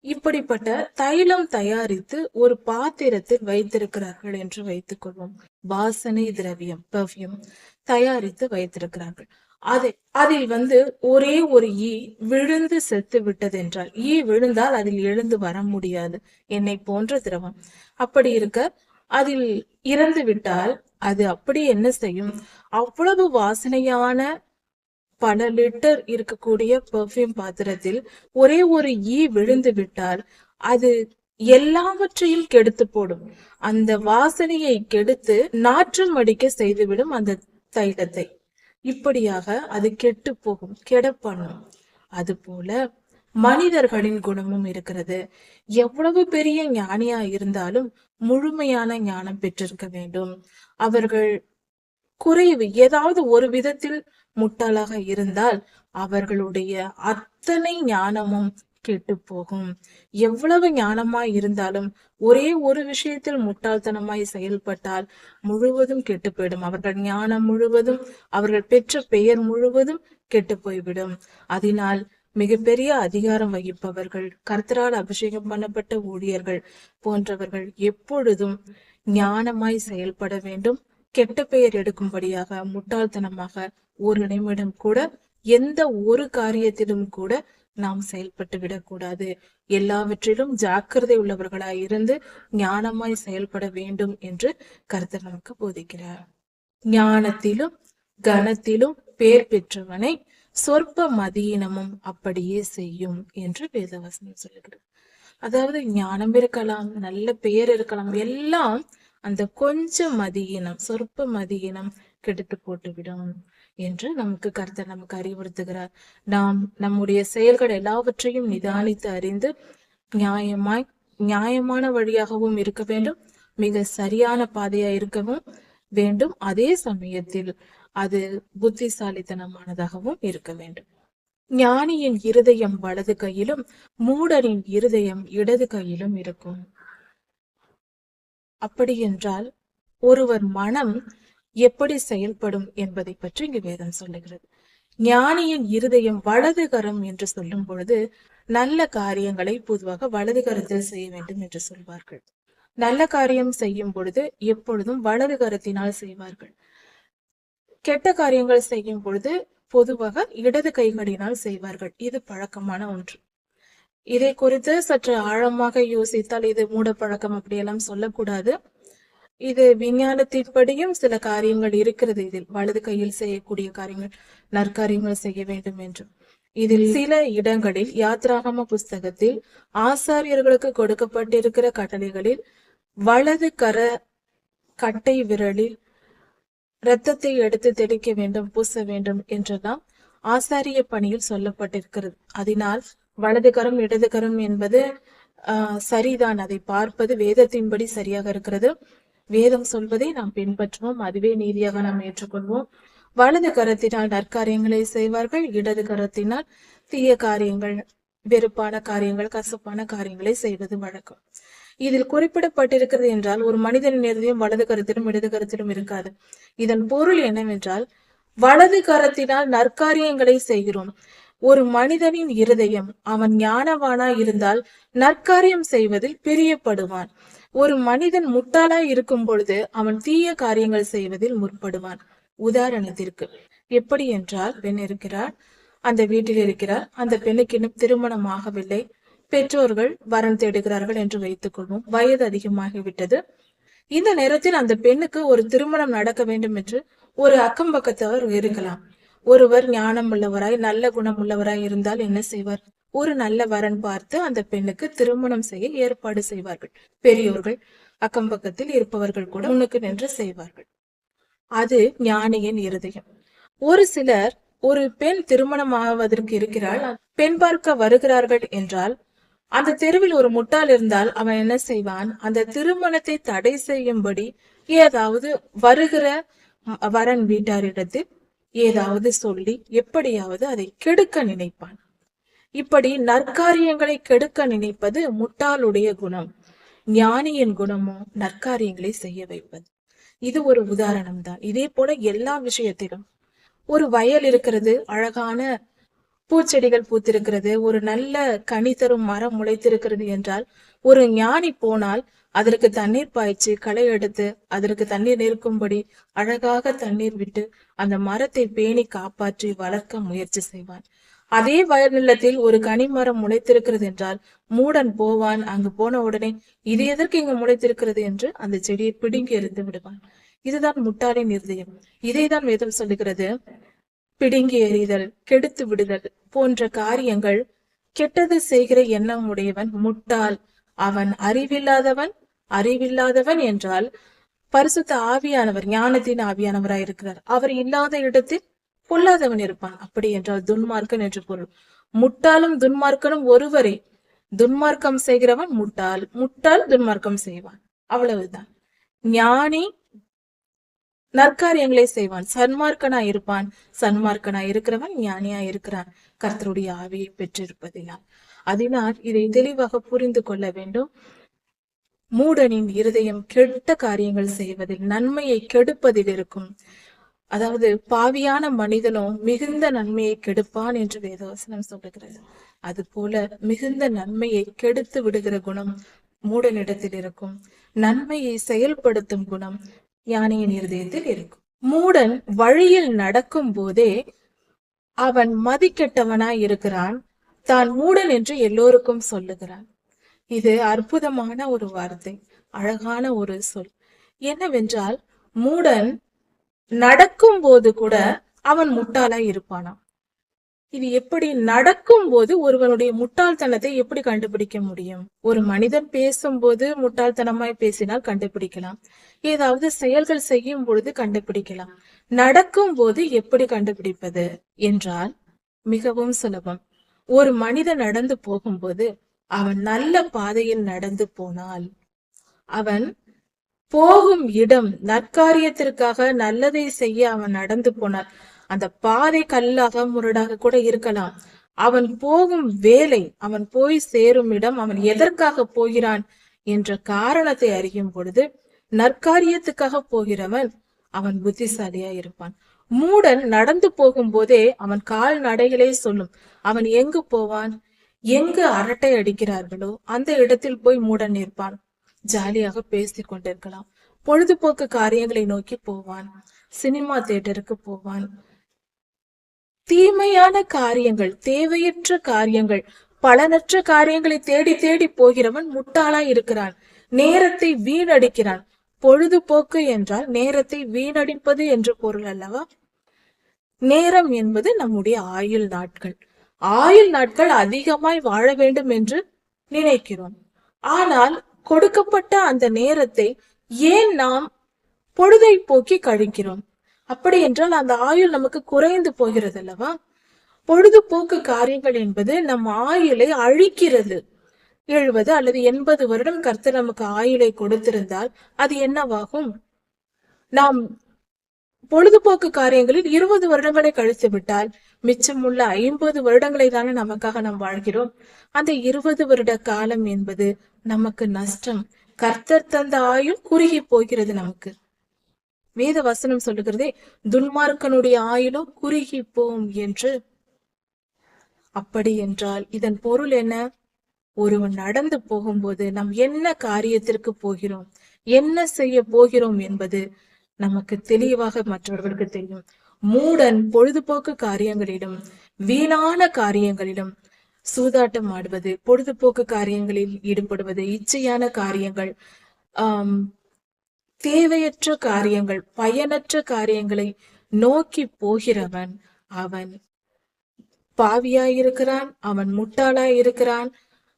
[SPEAKER 1] இப்படிப்பட்ட தைலம் தயாரித்து ஒரு பாத்திரத்தில் வைத்திருக்கிறார்கள் என்று வைத்துக் கொள்வோம். வாசனை திரவியம், பெர்ஃப்யூம் தயாரித்து வைத்திருக்கிறார்கள். அதில் ஒரே ஒரு ஈ விழுந்து செத்து விட்டது என்றால், ஈ விழுந்தால் அதில் எழுந்து வர முடியாது, என்னை போன்ற திரவம். அப்படி இருக்க அதில் இறந்து விட்டால் அது அப்படி என்ன செய்யும்? அவ்வளவு வாசனையான பல லிட்டர் இருக்கக்கூடிய பெர்ஃப்யூம் பாத்திரத்தில் ஒரே ஒரு ஈ விழுந்து விட்டால் அது எல்லாவற்றையும் கெடுத்து போடும். அந்த வாசனையை கெடுத்து நாற்றம் அடிக்க செய்துவிடும் அந்த தைலத்தை. இப்படியாக அது கெட்டு போகும், கெட பண்ணும். அது போல மனிதர்களின் குணமும் இருக்கிறது. எவ்வளவு பெரிய ஞானியா இருந்தாலும் முழுமையான ஞானம் பெற்றிருக்க வேண்டும். அவர்கள் குறைவு ஏதாவது ஒரு விதத்தில் முட்டாளாக இருந்தால் அவர்களுடைய அத்தனை ஞானமும் கெட்டு போகும். எவ்வளவு ஞானமாய் இருந்தாலும் ஒரே ஒரு விஷயத்தில் முட்டாள்தனமாய் செயல்பட்டால் முழுவதும் கெட்டு போயிடும். அவர்கள் ஞானம் முழுவதும், அவர்கள் பெற்ற பெயர் முழுவதும் கெட்டு போய்விடும். அதனால் மிகப்பெரிய அதிகாரம் வகிப்பவர்கள், கர்த்தரால் அபிஷேகம் பண்ணப்பட்ட ஊழியர்கள் போன்றவர்கள் எப்பொழுதும் ஞானமாய் செயல்பட வேண்டும். கெட்ட பெயர் எடுக்கும்படியாக முட்டாள்தனமாக ஒரு நிமிடம் கூட எந்த ஒரு காரியத்திலும் கூட நாம் செயல்பட்டு விடக்கூடாது. எல்லாவற்றிலும் ஜாக்கிரதை உள்ளவர்களாய் இருந்து ஞானமாய் செயல்பட வேண்டும் என்று கர்த்தர் நமக்கு போதிக்கிறார். ஞானத்திலும் கனத்திலும் பேர் பெற்றவனை சொற்ப மதியினமும் அப்படியே செய்யும் என்று வேதவசனம் சொல்லுகிறது. அதாவது ஞானம் இருக்கலாம், நல்ல பெயர் இருக்கலாம், எல்லாம் அந்த கொஞ்சம் மதியினம், சொற்ப மதியினம் கெடுத்து போட்டுவிடும் என்று நமக்கு கர்த்தர் நமக்கு அறிவுறுத்துகிறார். நாம் நம்முடைய செயல்கள் எல்லாவற்றையும் நிதானித்து அறிந்து நியாயமான வழியாகவும் இருக்க வேண்டும், மிக சரியான பாதையா இருக்கவும் வேண்டும். அதே சமயத்தில் அது புத்திசாலித்தனமானதாகவும் இருக்க வேண்டும். ஞானியின் இருதயம் வலது கையிலும் மூடரின் இருதயம் இடது கையிலும் இருக்கும். அப்படி என்றால் ஒருவர் மனம் எப்படி செயல்படும் என்பதை பற்றி இங்கு வேதம் சொல்லுகிறது. ஞானியின் இருதயம் வலது கரம் என்று சொல்லும் பொழுது நல்ல காரியங்களை பொதுவாக வலது கரத்தில் செய்ய வேண்டும் என்று சொல்வார்கள். நல்ல காரியம் செய்யும் பொழுது எப்பொழுதும் வலது கரத்தினால் செய்வார்கள். கெட்ட காரியங்கள் செய்யும் பொழுது பொதுவாக இடது கைகளினால் செய்வார்கள். இது பழக்கமான ஒன்று. இதை குறித்து சற்று ஆழமாக யோசித்தால் இது மூட பழக்கம் அப்படியெல்லாம் சொல்லக்கூடாது. இது விஞ்ஞானத்தின்படியும் சில காரியங்கள் இருக்கிறது. இதில் வலது கையில் செய்யக்கூடிய காரியங்கள், நற்காரியங்கள் செய்ய வேண்டும் என்றும். இதில் சில இடங்களில் யாத்ராகம புஸ்தகத்தில் ஆசாரியர்களுக்கு கொடுக்கப்பட்டிருக்கிற கட்டளைகளில் வலது கட்டை விரலில் இரத்தத்தை எடுத்து தெளிக்க வேண்டும், பூச வேண்டும் என்றெல்லாம் ஆசாரிய பணியில் சொல்லப்பட்டிருக்கிறது. அதனால் வலது கரம் இடது கரம் என்பது சரிதான். அதை பார்ப்பது வேதத்தின்படி சரியாக இருக்கிறது. வேதம் சொல்வதை நாம் பின்பற்றுவோம், அதுவே நீதியாக நாம் ஏற்றுக்கொள்வோம். வலது கரத்தினால் நற்காரியங்களை செய்வார்கள், இடது கரத்தினால் தீய காரியங்கள், வெறுப்பான காரியங்கள், கசப்பான காரியங்களை செய்வது வழக்கம். இதில் குறிப்பிடப்பட்டிருக்கிறது என்றால் ஒரு மனிதனின் இருதயம் வலது கரத்திலும் இடது கரத்திலும் இருக்காது. இதன் பொருள் என்னவென்றால் வலது கரத்தினால் நற்காரியங்களை செய்கிறோம். ஒரு மனிதனின் இருதயம் அவன் ஞானவானா இருந்தால் நற்காரியம் செய்வதில் பிரியப்படுவான். ஒரு மனிதன் முட்டாளாய் இருக்கும் பொழுது அவன் தீய காரியங்கள் செய்வதில் முற்படுவான். உதாரணத்திற்கு எப்படி என்றால், பெண் இருக்கிறார், அந்த வீட்டில் இருக்கிறார், அந்த பெண்ணுக்கு இன்னும் திருமணம் ஆகவில்லை, பெற்றோர்கள் வரன் தேடுகிறார்கள் என்று வைத்துக் கொள்வோம். வயது அதிகமாகிவிட்டது. இந்த நேரத்தில் அந்த பெண்ணுக்கு ஒரு திருமணம் நடக்க வேண்டும் என்று ஒரு அக்கம் பக்கத்தவர் இருக்கலாம். ஒருவர் ஞானம் உள்ளவராய் நல்ல குணம் உள்ளவராய் இருந்தால் என்ன செய்வார்? ஒரு நல்ல வரன் பார்த்து அந்த பெண்ணுக்கு திருமணம் செய்ய ஏற்பாடு செய்வார்கள். பெரியோர்கள், அக்கம் பக்கத்தில் இருப்பவர்கள் கூட முன்னுக்கு நின்று செய்வார்கள். அது ஞானியின் இருதயம். ஒரு சிலர் ஒரு பெண் திருமணம் ஆவதற்கு இருக்கிறாள், பெண் பார்க்க வருகிறார்கள் என்றால் அந்த தெருவில் ஒரு முட்டாள் இருந்தால் அவன் என்ன செய்வான்? அந்த திருமணத்தை தடை செய்யும்படி ஏதாவது வருகிற வரன் வீட்டாரிடத்தில் ஏதாவது சொல்லி எப்படியாவது அதை கெடுக்க நினைப்பான். இப்படி நற்காரியங்களை கெடுக்க நினைப்பது முட்டாளுடைய குணம். ஞானியின் குணமோ நற்காரியங்களை செய்ய வைப்பது. இது ஒரு உதாரணம் தான். இதே போல எல்லா விஷயத்திலும் ஒரு வயல் இருக்கிறது, அழகான பூச்செடிகள் பூத்திருக்கிறது, ஒரு நல்ல கனி தரும் மரம் முளைத்திருக்கிறது என்றால் ஒரு ஞானி போனால் அதற்கு தண்ணீர் பாய்ச்சி களை எடுத்து அதற்கு தண்ணீர் நிற்கும்படி அழகாக தண்ணீர் விட்டு அந்த மரத்தை பேணி காப்பாற்றி வளர்க்க முயற்சி செய்வான். அதே வயல் நிலத்தில் ஒரு கனிமரம் முளைத்திருக்கிறது என்றால் மூடன் போவான். அங்கு போன உடனே இது எதற்கு இங்கு முளைத்திருக்கிறது என்று அந்த செடியை பிடுங்கி எறிந்து விடுவான். இதுதான் முட்டாளின் இருதயம். இதைதான் வேதம் சொல்லுகிறது. பிடுங்கி எறிதல், கெடுத்து விடுதல் போன்ற காரியங்கள், கெட்டது செய்கிற எண்ணம் உடையவன் முட்டாள். அவன் அறிவில்லாதவன் என்றால் பரிசுத்த ஆவியானவர், ஞானத்தின் ஆவியானவராய் இருக்கிறார். அவர் இல்லாத இடத்தில் பொல்லாதவன் இருப்பான். அப்படி என்றால் துன்மார்க்கன் என்று பொருள். முட்டாளும் துன்மார்க்கனும் ஒருவரே. துன்மார்க்கம் செய்கிறவன் முட்டாள், முட்டாள் துன்மார்க்கம் செய்வான், அவ்வளவுதான். ஞானி நற்காரியங்களை செய்வான், சன்மார்க்கனா இருப்பான். சன்மார்க்கனா இருக்கிறவன் ஞானியா இருக்கிறான், கர்த்தருடைய ஆவியை பெற்றிருப்பதினால். அதனால் இதை தெளிவாக புரிந்து கொள்ள வேண்டும். மூடனின் இருதயம் கெட்ட காரியங்கள் செய்வதில், நன்மையை கெடுப்பதில் இருக்கும். அதாவது பாவியான மனிதனும் மிகுந்த நன்மையை கெடுப்பான் என்று வேதவசனம் சொல்லுகிறது. அது போல மிகுந்த நன்மையை கெடுத்து விடுகிற குணம் மூடனிடத்தில் இருக்கும். நன்மையை செயல்படுத்தும் குணம் ஞானியின் இருதயத்தில் இருக்கும். மூடன் வழியில் நடக்கும் போதே அவன் மதிக்கெட்டவனாய் இருக்கிறான், தான் மூடன் என்று எல்லோருக்கும் சொல்லுகிறான். இது அற்புதமான ஒரு வார்த்தை, அழகான ஒரு சொல். என்னவென்றால், மூடன் நடக்கும் போது கூட அவன் முட்டாளாய் இருப்பானாம். இது எப்படி நடக்கும் போது ஒருவனுடைய முட்டாள்தனத்தை எப்படி கண்டுபிடிக்க முடியும்? ஒரு மனிதன் பேசும்போது முட்டாள்தனமாய் பேசினால் கண்டுபிடிக்கலாம், ஏதாவது செயல்கள் செய்யும் பொழுது கண்டுபிடிக்கலாம். நடக்கும் போது எப்படி கண்டுபிடிப்பது என்றால் மிகவும் சுலபம். ஒரு மனிதன் நடந்து போகும்போது அவன் நல்ல பாதையில் நடந்து போனால், அவன் போகும் இடம் நற்காரியத்திற்காக நல்லதை செய்ய அவன் நடந்து போனார், அந்த பாதை கல்லாக முரடாக கூட இருக்கலாம். அவன் போகும் வேலை, அவன் போய் சேரும் இடம், அவன் எதற்காக போகிறான் என்ற காரணத்தை அறியும் பொழுது நற்காரியத்துக்காக போகிறவன் அவன் புத்திசாலியா இருப்பான். மூடன் நடந்து போகும் போதே அவன் கால் நடைகளே சொல்லும் அவன் எங்கு போவான். எங்கு அரட்டை அடிக்கிறார்களோ அந்த இடத்தில் போய் மூடன் நிற்பான். ஜாலியாக பேசிக் கொண்டிருக்கலாம். பொழுதுபோக்கு காரியங்களை நோக்கி போவான், சினிமா தியேட்டருக்கு போவான். தீமையான காரியங்கள், தேவையற்ற காரியங்கள், பலனற்ற காரியங்களை தேடி தேடி போகிறவன் முட்டாளா இருக்கிறான், நேரத்தை வீணடிக்கிறான். பொழுதுபோக்கு என்றால் நேரத்தை வீணடிப்பது என்று பொருள் அல்லவா? நேரம் என்பது நம்முடைய ஆயுள் நாட்கள். ஆயுள் நாட்கள் அதிகமாய் வாழ வேண்டும் என்று நினைக்கிறோம். ஆனால் கொடுக்கப்பட்ட அந்த நேரத்தை ஏன் நாம் பொழுதை போக்கி கழிக்கிறோம்? அப்படி என்றால் அந்த ஆயுள் நமக்கு குறைந்து போகிறது அல்லவா? பொழுதுபோக்கு காரியங்கள் என்பது நம் ஆயுளை அழிக்கிறது. 70 அல்லது 80 வருடம் கர்த்தர் நமக்கு ஆயுளை கொடுத்திருந்தால் அது என்னவாகும்? நாம் பொழுதுபோக்கு காரியங்களில் 20 வருடங்களை கழித்து விட்டால் மிச்சமுள்ள 50 வருடங்களை தானே நமக்காக நாம் வாழ்கிறோம். அந்த 20 வருட காலம் என்பது நமக்கு நஷ்டம். கர்த்தர் தந்த ஆயுள் குறுகி போகிறது நமக்கு. வேத வசனம் சொல்லுகிறதே, துன்மார்க்கனுடைய ஆயுளோ குறுகி போம் என்று. அப்படி என்றால் இதன் பொருள் என்ன? ஒருவன் நடந்து போகும்போது நாம் என்ன காரியத்திற்கு போகிறோம், என்ன செய்ய போகிறோம் என்பது நமக்கு தெளிவாக மற்றவர்களுக்கு தெரியும். மூடன் பொழுதுபோக்கு காரியங்களிலும் வீணான காரியங்களிலும் சூதாட்டம் ஆடுவது, பொழுதுபோக்கு காரியங்களில் ஈடுபடுவது, இச்சையான காரியங்கள், தேவையற்ற காரியங்கள், பயனற்ற காரியங்களை நோக்கி போகிறவன் அவன் பாவியாயிருக்கிறான், அவன் முட்டாளாயிருக்கிறான்.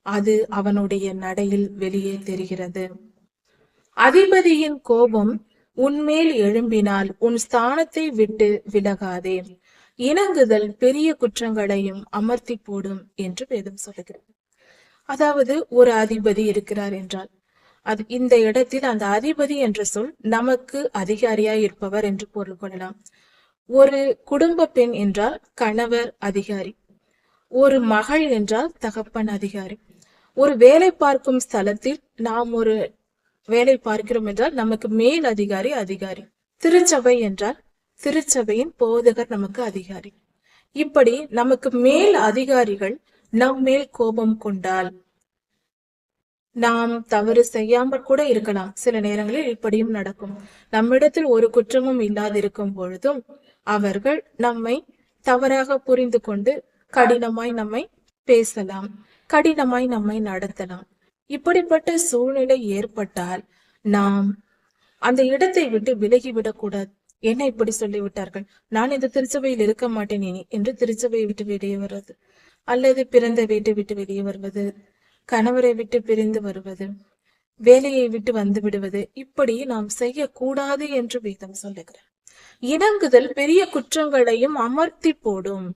[SPEAKER 1] அது அவனுடைய நடையில் வெளியே தெரிகிறது. அதிபதியின் கோபம் உன்மேல் எழும்பினால் உன் ஸ்தானத்தை விட்டு விலகாதே. இணங்குதல் பெரிய குற்றங்களையும் அமர்த்தி போடும் என்று வேதம் சொல்லுகிறது. அதாவது ஒரு அதிபதி இருக்கிறார் என்றால் அது இந்த இடத்தில் அந்த அதிபதி என்ற சொல் நமக்கு அதிகாரியாய் இருப்பவர் என்று பொருள் கொள்ளலாம். ஒரு குடும்ப பெண் என்றால் கணவர் அதிகாரி, ஒரு மகள் என்றால் தகப்பன் அதிகாரி. ஒரு வேலை பார்க்கும் ஸ்தலத்தில் நாம் ஒரு வேலை பார்க்கிறோம் என்றால் நமக்கு மேல் அதிகாரி அதிகாரி. திருச்சபை என்றால் திருச்சபையின் போதகர் நமக்கு அதிகாரி. இப்படி நமக்கு மேல் அதிகாரிகள் நம் மேல் கோபம் கொண்டால் நாம் தவறு செய்யாமல் கூட இருக்கலாம். சில நேரங்களில் இப்படியும் நடக்கும். நம்மிடத்தில் ஒரு குற்றமும் இல்லாதிருக்கும் பொழுதும் அவர்கள் நம்மை தவறாக புரிந்து கொண்டு கடினமாய் நம்மை பேசலாம், கடினமாய் நம்மை நடத்தலாம். இப்படிப்பட்ட சூழ்நிலை ஏற்பட்டால் நாம் அந்த இடத்தை விட்டு விலகிவிடக் கூடாது. என்ன இப்படி சொல்லிவிட்டார்கள், நான் இந்த திருச்சபையில் இருக்க மாட்டேன் இனி என்று திருச்சபையை விட்டு வெளியே வருவது, அல்லது பிறந்த வீட்டை விட்டு வெளியே வருவது, கணவரை விட்டு பிரிந்து வருவது, வேலையை விட்டு வந்து விடுவது, இப்படி நாம் செய்யக்கூடாது என்று வேதம் சொல்லுகிறார். இணங்குதல் பெரிய குற்றங்களையும் அமர்த்தி போடும்.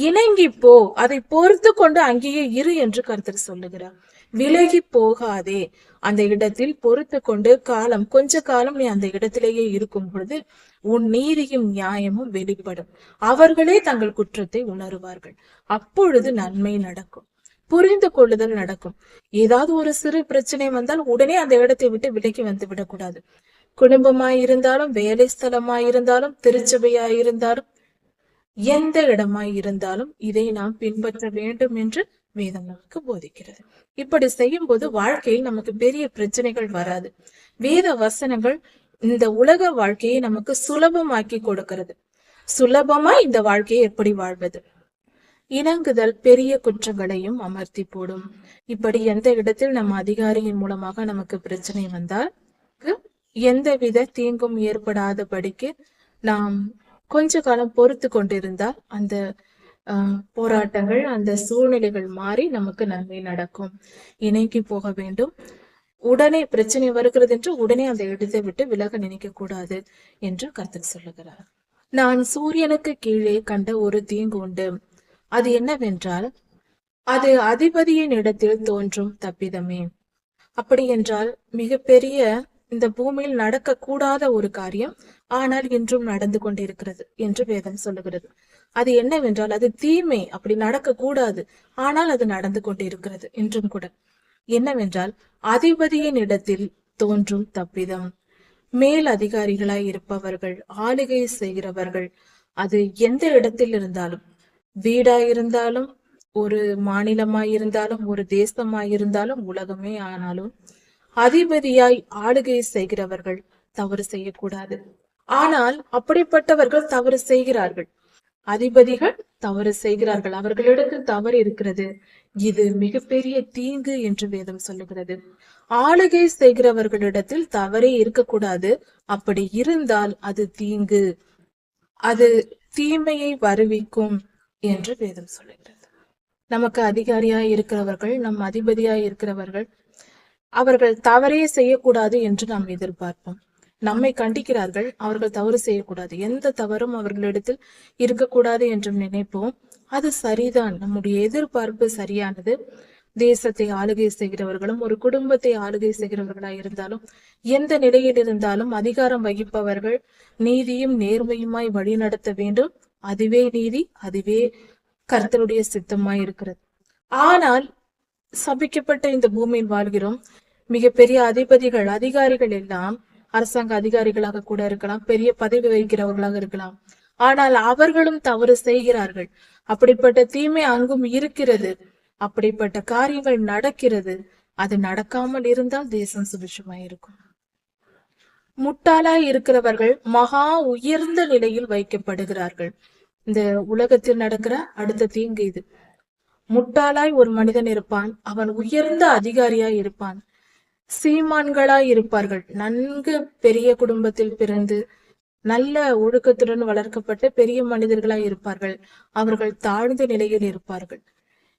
[SPEAKER 1] இணங்கி போ, அதை பொறுத்து கொண்டு அங்கேயே இரு என்று கர்த்தர் சொல்லுகிறார். விலகி போகாதே, அந்த இடத்தில் பொறுத்து கொண்டு கொஞ்ச காலம் நீ அந்த இடத்திலேயே இருக்கும் பொழுது உன் நீதியும் நியாயமும் வெளிப்படும். அவர்களே தங்கள் குற்றத்தை உணருவார்கள். அப்பொழுது நன்மை நடக்கும், புரிந்து கொள்ளுதல் நடக்கும். ஏதாவது ஒரு சிறு பிரச்சனை வந்தால் உடனே அந்த இடத்தை விட்டு விலகி வந்து விடக்கூடாது. குடும்பமாய் இருந்தாலும், வேலை ஸ்தலமாய் இருந்தாலும், திருச்சபையாய் இருந்தாலும், எந்த இடமாய் இருந்தாலும் இதை நாம் பின்பற்ற வேண்டும் என்று வேதம் நமக்கு போதிக்கிறது. இப்படி செய்யும் போது வாழ்க்கையில் நமக்கு பெரிய பிரச்சனைகள் வராது. வேத வசனங்கள் இந்த உலக வாழ்க்கையை நமக்கு சுலபமாக்கி கொடுக்கிறது. சுலபமா இந்த வாழ்க்கையை எப்படி வாழ்வது? இணங்குதல் பெரிய குற்றங்களையும் அமர்த்தி போடும். இப்படி எந்த இடத்தில் நம்ம அதிகாரியின் மூலமாக நமக்கு பிரச்சனை வந்தால் எந்தவித தீங்கும் ஏற்படாதபடிக்கு நாம் கொஞ்ச காலம் பொறுத்து கொண்டிருந்தால் அந்த போராட்டங்கள், அந்த சூழ்நிலைகள் மாறி நமக்கு நன்மை நடக்கும். இணைக்கி போக வேண்டும். உடனே பிரச்சனை வருகிறது என்று உடனே அந்த இடத்தை விட்டு விலக நினைக்க கூடாது என்று கர்த்தர் சொல்லுகிறார். நான் சூரியனுக்கு கீழே கண்ட ஒரு தீங்கு உண்டு. அது என்னவென்றால் அது அதிபதியின் இடத்தில் தோன்றும் தப்பிதமே. அப்படி என்றால் மிகப்பெரிய இந்த பூமியில் நடக்க கூடாத ஒரு காரியம், ஆனால் இன்றும் நடந்து கொண்டிருக்கிறது என்று வேதம் சொல்லுகிறது. அது என்னவென்றால் அது தீமை, அப்படி நடக்க கூடாது, ஆனால் அது நடந்து கொண்டிருக்கிறது இன்றும் கூட. என்னவென்றால் அதிபதியின் இடத்தில் தோன்றும் தப்பிதம். மேல் அதிகாரிகளாய் இருப்பவர்கள், ஆளுகை செய்கிறவர்கள், அது எந்த இடத்தில் இருந்தாலும், வீடாயிருந்தாலும், ஒரு மாநிலமாயிருந்தாலும், ஒரு தேசமாயிருந்தாலும், உலகமே ஆனாலும், அதிபதியாய் ஆளுகை செய்கிறவர்கள் தவறு செய்யக்கூடாது. ஆனால் அப்படிப்பட்டவர்கள் தவறு செய்கிறார்கள். அதிபதிகள் தவறு செய்கிறார்கள், அவர்களிடத்தில் தவறு இருக்கிறது. இது மிகப்பெரிய தீங்கு என்று வேதம் சொல்லுகிறது. ஆளுகை செய்கிறவர்களிடத்தில் தவறே இருக்கக்கூடாது. அப்படி இருந்தால் அது தீங்கு, அது தீமையை வருவிக்கும் என்று வேதம் சொல்லுகிறது. நமக்கு அதிகாரியாய் இருக்கிறவர்கள், நம் அதிபதியாய் இருக்கிறவர்கள், அவர்கள் தவறே செய்யக்கூடாது என்று நாம் எதிர்பார்ப்போம். நம்மை கண்டிக்கிறார்கள், அவர்கள் தவறு செய்யக்கூடாது, எந்த தவறும் அவர்களிடத்தில் இருக்கக்கூடாது என்று நினைப்போம். அது சரிதான், நம்முடைய எதிர்பார்ப்பு சரியானது. தேசத்தை ஆளுகை செய்கிறவர்களும், ஒரு குடும்பத்தை ஆளுகை செய்கிறவர்களாய் இருந்தாலும், எந்த நிலையில் இருந்தாலும் அதிகாரம் வகிப்பவர்கள் நீதியும் நேர்மையுமாய் வழி நடத்த வேண்டும். அதுவே நீதி, அதுவே கர்த்தருடைய சித்தமாய் இருக்கிறது. ஆனால் சபிக்கப்பட்ட இந்த பூமியில் வாழ்கிறோம். மிகப்பெரிய அதிபதிகள், அதிகாரிகள் எல்லாம் அரசாங்க அதிகாரிகளாக கூட இருக்கலாம், பெரிய பதவி வகிக்கிறவர்களாக இருக்கலாம். ஆனால் அவர்களும் தவறு செய்கிறார்கள். அப்படிப்பட்ட தீமை அங்கும் இருக்கிறது. அப்படிப்பட்ட காரியங்கள் நடக்கிறது. அது நடக்காமல் இருந்தால் தேசம் சுபிட்சமாய் இருக்கும். முட்டாளாய் இருக்கிறவர்கள் மகா உயர்ந்த நிலையில் வைக்கப்படுகிறார்கள். இந்த உலகத்தில் நடக்கிற அடுத்த தீங்கு இது. முட்டாளாய் ஒரு மனிதன் இருப்பான், அவன் உயர்ந்த அதிகாரியாய் இருப்பான். சீமான்களாய் இருப்பார்கள், நன்கு பெரிய குடும்பத்தில் பிறந்து நல்ல ஒழுக்கத்துடன் வளர்க்கப்பட்ட பெரிய மனிதர்களாய் இருப்பார்கள். அவர்கள் தாழ்ந்த நிலையில் இருப்பார்கள்.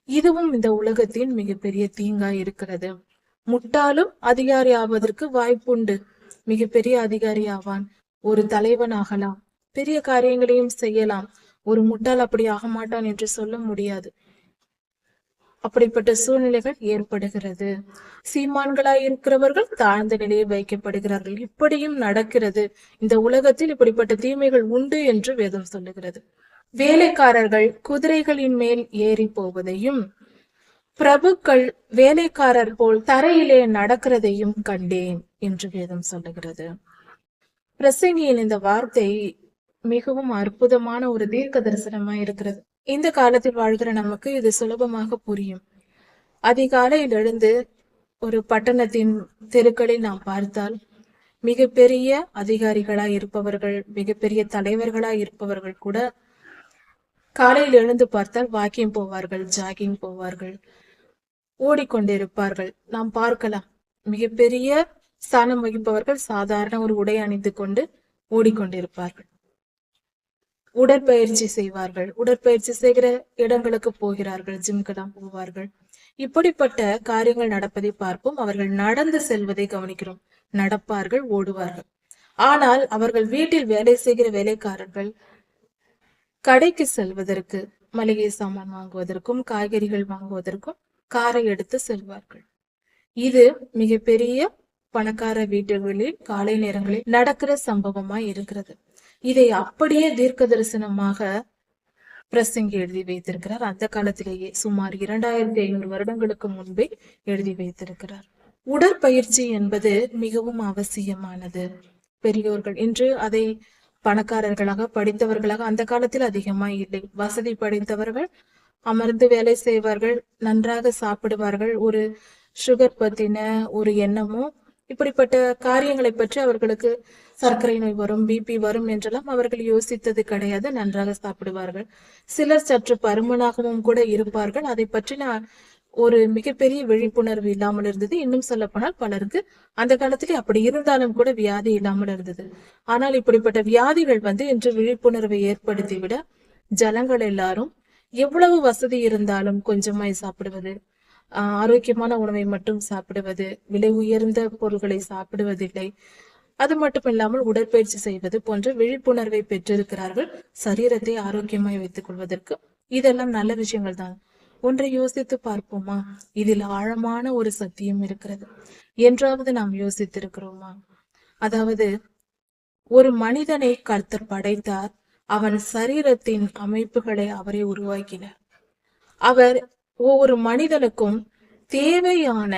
[SPEAKER 1] இதுவும் இந்த உலகத்தின் மிகப்பெரிய தீங்காய் இருக்கிறது. முட்டாளும் அதிகாரி ஆவதற்கு வாய்ப்புண்டு. மிகப்பெரிய அதிகாரி ஆவான், ஒரு தலைவன் ஆகலாம், பெரிய காரியங்களையும் செய்யலாம். ஒரு முட்டாள் அப்படி ஆக மாட்டான் என்று சொல்ல முடியாது. அப்படிப்பட்ட சூழ்நிலைகள் ஏற்படுகிறது. சீமான்களாய் இருக்கிறவர்கள் தாழ்ந்த நிலையை வைக்கப்படுகிறார்கள். இப்படியும் நடக்கிறது. இந்த உலகத்தில் இப்படிப்பட்ட தீமைகள் உண்டு என்று வேதம் சொல்லுகிறது. வேலைக்காரர்கள் குதிரைகளின் மேல் ஏறி போவதையும், பிரபுக்கள் வேலைக்காரர் போல் தரையிலே நடக்கிறதையும் கண்டேன் என்று வேதம் சொல்லுகிறது. பிரசங்கியின் இந்த வார்த்தை மிகவும் அற்புதமான ஒரு தீர்க்க தரிசனமாய் இருக்கிறது. இந்த காலத்தில் வாழ்கிற நமக்கு இது சுலபமாக புரியும். அதிகாலையில் எழுந்து ஒரு பட்டணத்தின் தெருக்களில் நாம் பார்த்தால் மிகப்பெரிய அதிகாரிகளாய் இருப்பவர்கள், மிகப்பெரிய தலைவர்களாய் இருப்பவர்கள் கூட காலையில் எழுந்து பார்த்தால் வாக்கிங் போவார்கள், ஜாகிங் போவார்கள், ஓடிக்கொண்டிருப்பார்கள். நாம் பார்க்கலாம். மிகப்பெரிய ஸ்தானம் வகிப்பவர்கள் சாதாரண ஒரு உடை அணிந்து கொண்டு ஓடிக்கொண்டிருப்பார்கள். உடற்பயிற்சி செய்வார்கள், உடற்பயிற்சி செய்கிற இடங்களுக்கு போகிறார்கள், ஜிம்கெல்லாம் போவார்கள். இப்படிப்பட்ட காரியங்கள் நடப்பதை பார்ப்போம். அவர்கள் நடந்து செல்வதை கவனிக்கிறோம். நடப்பார்கள், ஓடுவார்கள். ஆனால் அவர்கள் வீட்டில் வேலை செய்கிற வேலைக்காரர்கள் கடைக்கு செல்வதற்கு, மளிகை சாமான் வாங்குவதற்கும் காய்கறிகள் வாங்குவதற்கும் காரை எடுத்து செல்வார்கள். இது மிகப்பெரிய பணக்கார வீடுகளில் காலை நேரங்களில் நடக்கிற சம்பவமா இருக்கிறது. இதை அப்படியே தீர்க்க தரிசனமாக பிரசங்கி எழுதி வைத்திருக்கிறார். அந்த காலத்திலேயே சுமார் 2500 வருடங்களுக்கு முன்பே எழுதி வைத்திருக்கிறார். உடற்பயிற்சி என்பது மிகவும் அவசியமானது. பெரியோர்கள் இன்று அதை பணக்காரர்களாக படித்தவர்களாக அந்த காலத்தில் அதிகமாக இல்லை. வசதி படைத்தவர்கள் அமர்ந்து வேலை செய்வார்கள், நன்றாக சாப்பிடுவார்கள். ஒரு சுகர் பத்தின ஒரு எண்ணமோ இப்படிப்பட்ட காரியங்களை பற்றி அவர்களுக்கு சர்க்கரை நோய் வரும், பிபி வரும் என்றெல்லாம் அவர்கள் யோசித்தது கிடையாது. நன்றாக சாப்பிடுவார்கள். சிலர் சற்று பருமனாகவும் கூட இருப்பார்கள். அதை பற்றின ஒரு மிகப்பெரிய விழிப்புணர்வு இல்லாமல் இருந்தது. இன்னும் சொல்ல போனால் பலருக்கு அந்த காலத்திலே அப்படி இருந்தாலும் கூட வியாதி இல்லாமல் இருந்தது. ஆனால் இப்படிப்பட்ட வியாதிகள் இன்று விழிப்புணர்வை ஏற்படுத்திவிட ஜனங்கள் எல்லாரும் எவ்வளவு வசதி இருந்தாலும் கொஞ்சமாய் சாப்பிடுவது, ஆரோக்கியமான உணவை மட்டும் சாப்பிடுவது, விலை உயர்ந்த பொருட்களை சாப்பிடுவதில்லை, அது மட்டும் இல்லாமல் உடற்பயிற்சி செய்வது போன்ற விழிப்புணர்வை பெற்றிருக்கிறார்கள். சரீரத்தை ஆரோக்கியமாய் வைத்துக் கொள்வதற்கு இதெல்லாம் நல்ல விஷயங்கள் தான். ஒன்றை யோசித்து பார்ப்போமா? இதில் ஆழமான ஒரு சத்தியம் இருக்கிறது என்றாவது நாம் யோசித்திருக்கிறோமா? அதாவது, ஒரு மனிதனை கர்த்தர் படைத்தார். அவன் சரீரத்தின் அமைப்புகளை அவரே உருவாக்கினார். அவர் ஒவ்வொரு மனிதனுக்கும் தேவையான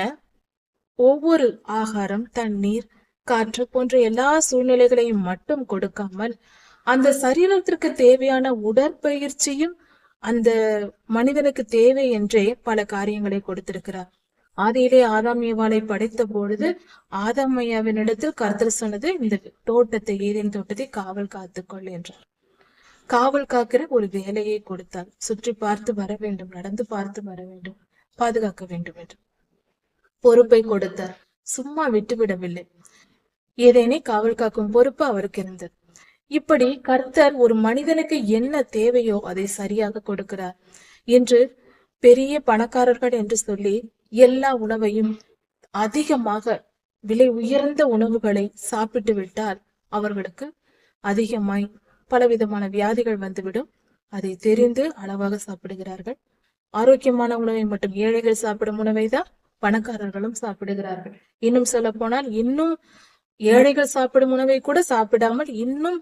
[SPEAKER 1] ஒவ்வொரு ஆகாரம், தண்ணீர், காற்று போன்ற எல்லா சூழ்நிலைகளையும் மட்டும் கொடுக்காமல் அந்த சரீரத்திற்கு தேவையான உடற்பயிற்சியும் அந்த மனிதனுக்கு தேவை என்றே பல காரியங்களை கொடுத்திருக்கிறார். ஆதியிலே ஆதாம் ஏவாளை படைத்த பொழுது ஆதாம் ஐயாவினிடத்தில் கர்த்தர் சொன்னது, இந்த தோட்டத்தை, ஏதேன் தோட்டத்தை காவல் காத்துக்கொள் என்றார். காவல் காக்கிற ஒரு வேலையை கொடுத்தார். சுற்றி பார்த்து வர வேண்டும், நடந்து பார்த்து வர வேண்டும், பாதுகாக்க வேண்டும் என்று பொறுப்பை கொடுத்தார். சும்மா விட்டுவிடவில்லை. ஏதேனை காவல் காக்கும் பொறுப்பு அவருக்கு இருந்தது. இப்படி கர்த்தர் ஒரு மனிதனுக்கு என்ன தேவையோ அதை சரியாக கொடுக்கிறார். என்று பெரிய பணக்காரர்கள் என்று சொல்லி எல்லா உணவையும் அதிகமாக விலை உயர்ந்த உணவுகளை சாப்பிட்டு விட்டால் அவர்களுக்கு அதிகமாய் பலவிதமான வியாதிகள் வந்துவிடும். அதை தெரிந்து அளவாக சாப்பிடுகிறார்கள். ஆரோக்கியமான உணவை மட்டும் ஏழைகள் சாப்பிடும் உணவை தான் பணக்காரர்களும் சாப்பிடுகிறார்கள். இன்னும் சொல்ல போனால் இன்னும் ஏழைகள் சாப்பிடும் உணவை கூட சாப்பிடாமல் இன்னும்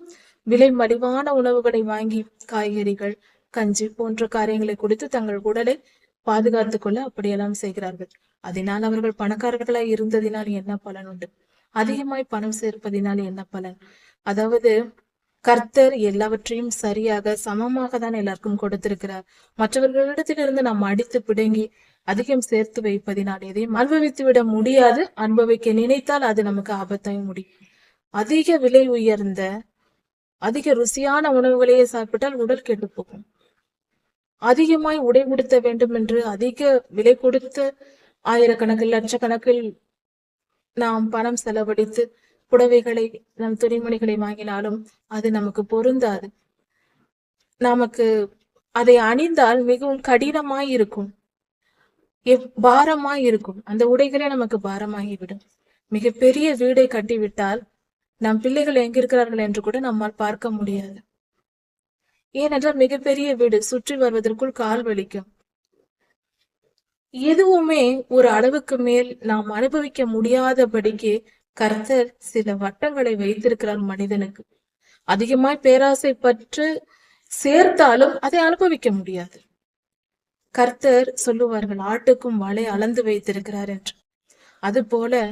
[SPEAKER 1] விலை மலிவான உணவுகளை வாங்கி காய்கறிகள், கஞ்சி போன்ற காரியங்களை கொடுத்து தங்கள் உடலை பாதுகாத்துக் கொள்ள அப்படியெல்லாம் செய்கிறார்கள். அதனால் அவர்கள் பணக்காரர்களாய் இருந்ததினால் என்ன பலன் உண்டு? அதிகமாய் பணம் சேர்ப்பதினால் என்ன பலன்? அதாவது கர்த்தர் எல்லாவற்றையும் சரியாக சமமாக தான் எல்லாருக்கும் கொடுத்திருக்கிறார். மற்றவர்களிடத்திலிருந்து நாம் அடித்து பிடுங்கி அதிகம் சேர்த்து வைப்பதினால் எதையும் அனுபவித்து விட முடியாது. அனுபவிக்க நினைத்தால் அது நமக்கு ஆபத்தாய் முடியும். அதிக விலை உயர்ந்த அதிக ருசியான உணவுகளையே சாப்பிட்டால் உடல் கெட்டு போகும். அதிகமாய் உடை உடுத்த வேண்டும் என்று அதிக விலை கொடுத்து ஆயிரக்கணக்கில் லட்சக்கணக்கில் நாம் பணம் செலவழித்து புடவைகளை, நம் துணிமணிகளை வாங்கினாலும் அது நமக்கு பொருந்தாது. நமக்கு அதை அணிந்தால் மிகவும் கடினமாய் இருக்கும், பாரமாய் இருக்கும். அந்த உடைகளே நமக்கு பாரமாகிவிடும். மிகப்பெரிய வீடை கட்டிவிட்டால் நம் பிள்ளைகள் எங்கிருக்கிறார்கள் என்று கூட நம்மால் பார்க்க முடியாது. ஏனென்றால் மிகப்பெரிய வீடு, சுற்றி வருவதற்குள் கால் வலிக்கும். எதுவுமே ஒரு அளவுக்கு மேல் நாம் அனுபவிக்க முடியாதபடிக்கு கர்த்தர் சில வட்டங்களை வைத்திருக்கிறார் மனிதனுக்கு. அதிகமாய் பேராசை பற்று சேர்த்தாலும் அதை அனுபவிக்க முடியாது. கர்த்தர் சொல்லுவார்கள், ஆட்டுக்கும் வலை அளந்து வைத்திருக்கிறார் என்று. அது போல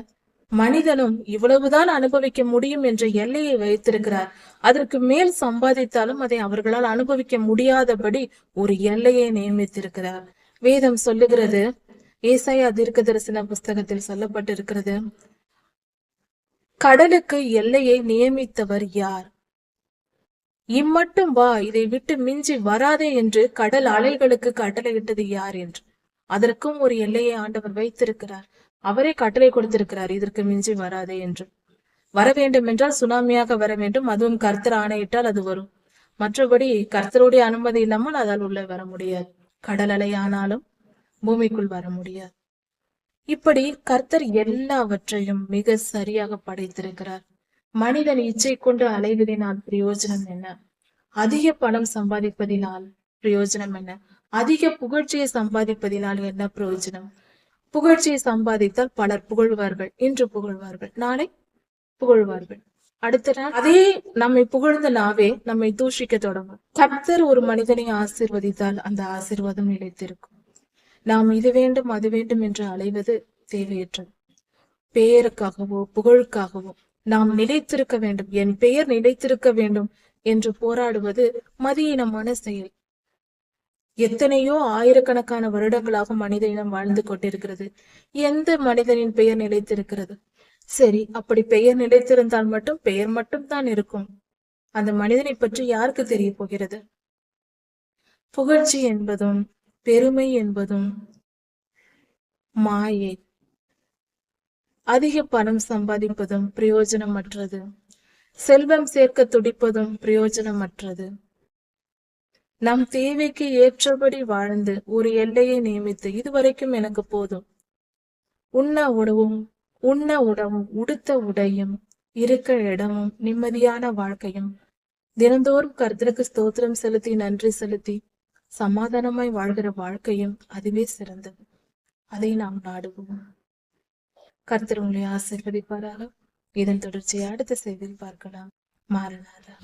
[SPEAKER 1] மனிதனும் இவ்வளவுதான் அனுபவிக்க முடியும் என்ற எல்லையை வைத்திருக்கிறார். அதற்கு மேல் சம்பாதித்தாலும் அதை அவர்களால் அனுபவிக்க முடியாதபடி ஒரு எல்லையை நியமித்திருக்கிறார். வேதம் சொல்லுகிறது, ஏசாயா தீர்க்க தரிசன புஸ்தகத்தில் சொல்லப்பட்டிருக்கிறது, கடலுக்கு எல்லையை நியமித்தவர் யார்? இம்மட்டும் வா, இதை விட்டு மிஞ்சி வராதே என்று கடல் அலைகளுக்கு கட்டளையிட்டது யார் என்று. அதற்கும் ஒரு எல்லையை ஆண்டவர் வைத்திருக்கிறார். அவரே கட்டளை கொடுத்திருக்கிறார், இதற்கு மிஞ்சி வராதே என்று. வர வேண்டும் என்றால் சுனாமியாக வர வேண்டும். அதுவும் கர்த்தர் ஆணையிட்டால் அது வரும். மற்றபடி கர்த்தருடைய அனுமதி இல்லாமல் அதால் உள்ள வர முடியாது. கடல் அலையானாலும் பூமிக்குள் வர முடியாது. இப்படி கர்த்தர் எல்லாவற்றையும் மிக சரியாக படைத்திருக்கிறார். மனிதன் இச்சை கொண்டு அலைவதினால் பிரயோஜனம் என்ன? அதிக பணம் சம்பாதிப்பதினால் பிரயோஜனம் என்ன? அதிக புகழ்ச்சியை சம்பாதிப்பதினால் என்ன பிரயோஜனம்? புகழ்ச்சியை சம்பாதித்தால் பலர் புகழ்வார்கள், இன்று புகழ்வார்கள், நாளை புகழ்வார்கள், அடுத்த நாள் அதே நம்மை புகழ்ந்த நாவே நம்மை தூஷிக்க தொடங்கும். கர்த்தர் ஒரு மனிதனை ஆசீர்வதித்தால் அந்த ஆசீர்வாதம் நிலைத்திருக்கும். நாம் இது வேண்டும் அது வேண்டும் என்று அலைவது தேவையற்றது. பெயருக்காகவோ புகழுக்காகவோ நாம் நிலைத்திருக்க வேண்டும், என் பெயர் நிலைத்திருக்க வேண்டும் என்று போராடுவது மதியீனமான செயல். எத்தனையோ ஆயிரக்கணக்கான வருடங்களாக மனித இனம் வாழ்ந்து கொண்டிருக்கிறது. எந்த மனிதனின் பெயர் நிலைத்திருக்கிறது? சரி, அப்படி பெயர் நிலைத்திருந்தால் மட்டும் பெயர் மட்டும் தான் இருக்கும். அந்த மனிதனை பற்றி யாருக்கு தெரிய போகிறது? புகழ்ச்சி என்பதும் பெருமை என்பதும் மாயை. அதிக பணம் சம்பாதிப்பதும் பிரயோஜனமற்றது. செல்வம் சேர்க்க துடிப்பதும் பிரயோஜனமற்றது. நம் தேவைக்கு ஏற்றபடி வாழ்ந்து ஒரு எல்லையை நியமித்து இதுவரைக்கும் எனக்கு போதும், உண்ண உணவும் உடுத்த உடையும் இருக்க இடமும் நிம்மதியான வாழ்க்கையும் தினந்தோறும் கர்த்தருக்கு ஸ்தோத்திரம் செலுத்தி நன்றி செலுத்தி சமாதானமாய் வாழ்கிற வாழ்க்கையும் அதுவே சிறந்தது. அதை நாம் நாடுவோம். கர்த்தர் உங்களை ஆசீர்வதிப்பாராக. இதன் தொடர்ச்சியை அடுத்த செய்தியில் பார்க்கலாம். மாரநாதா.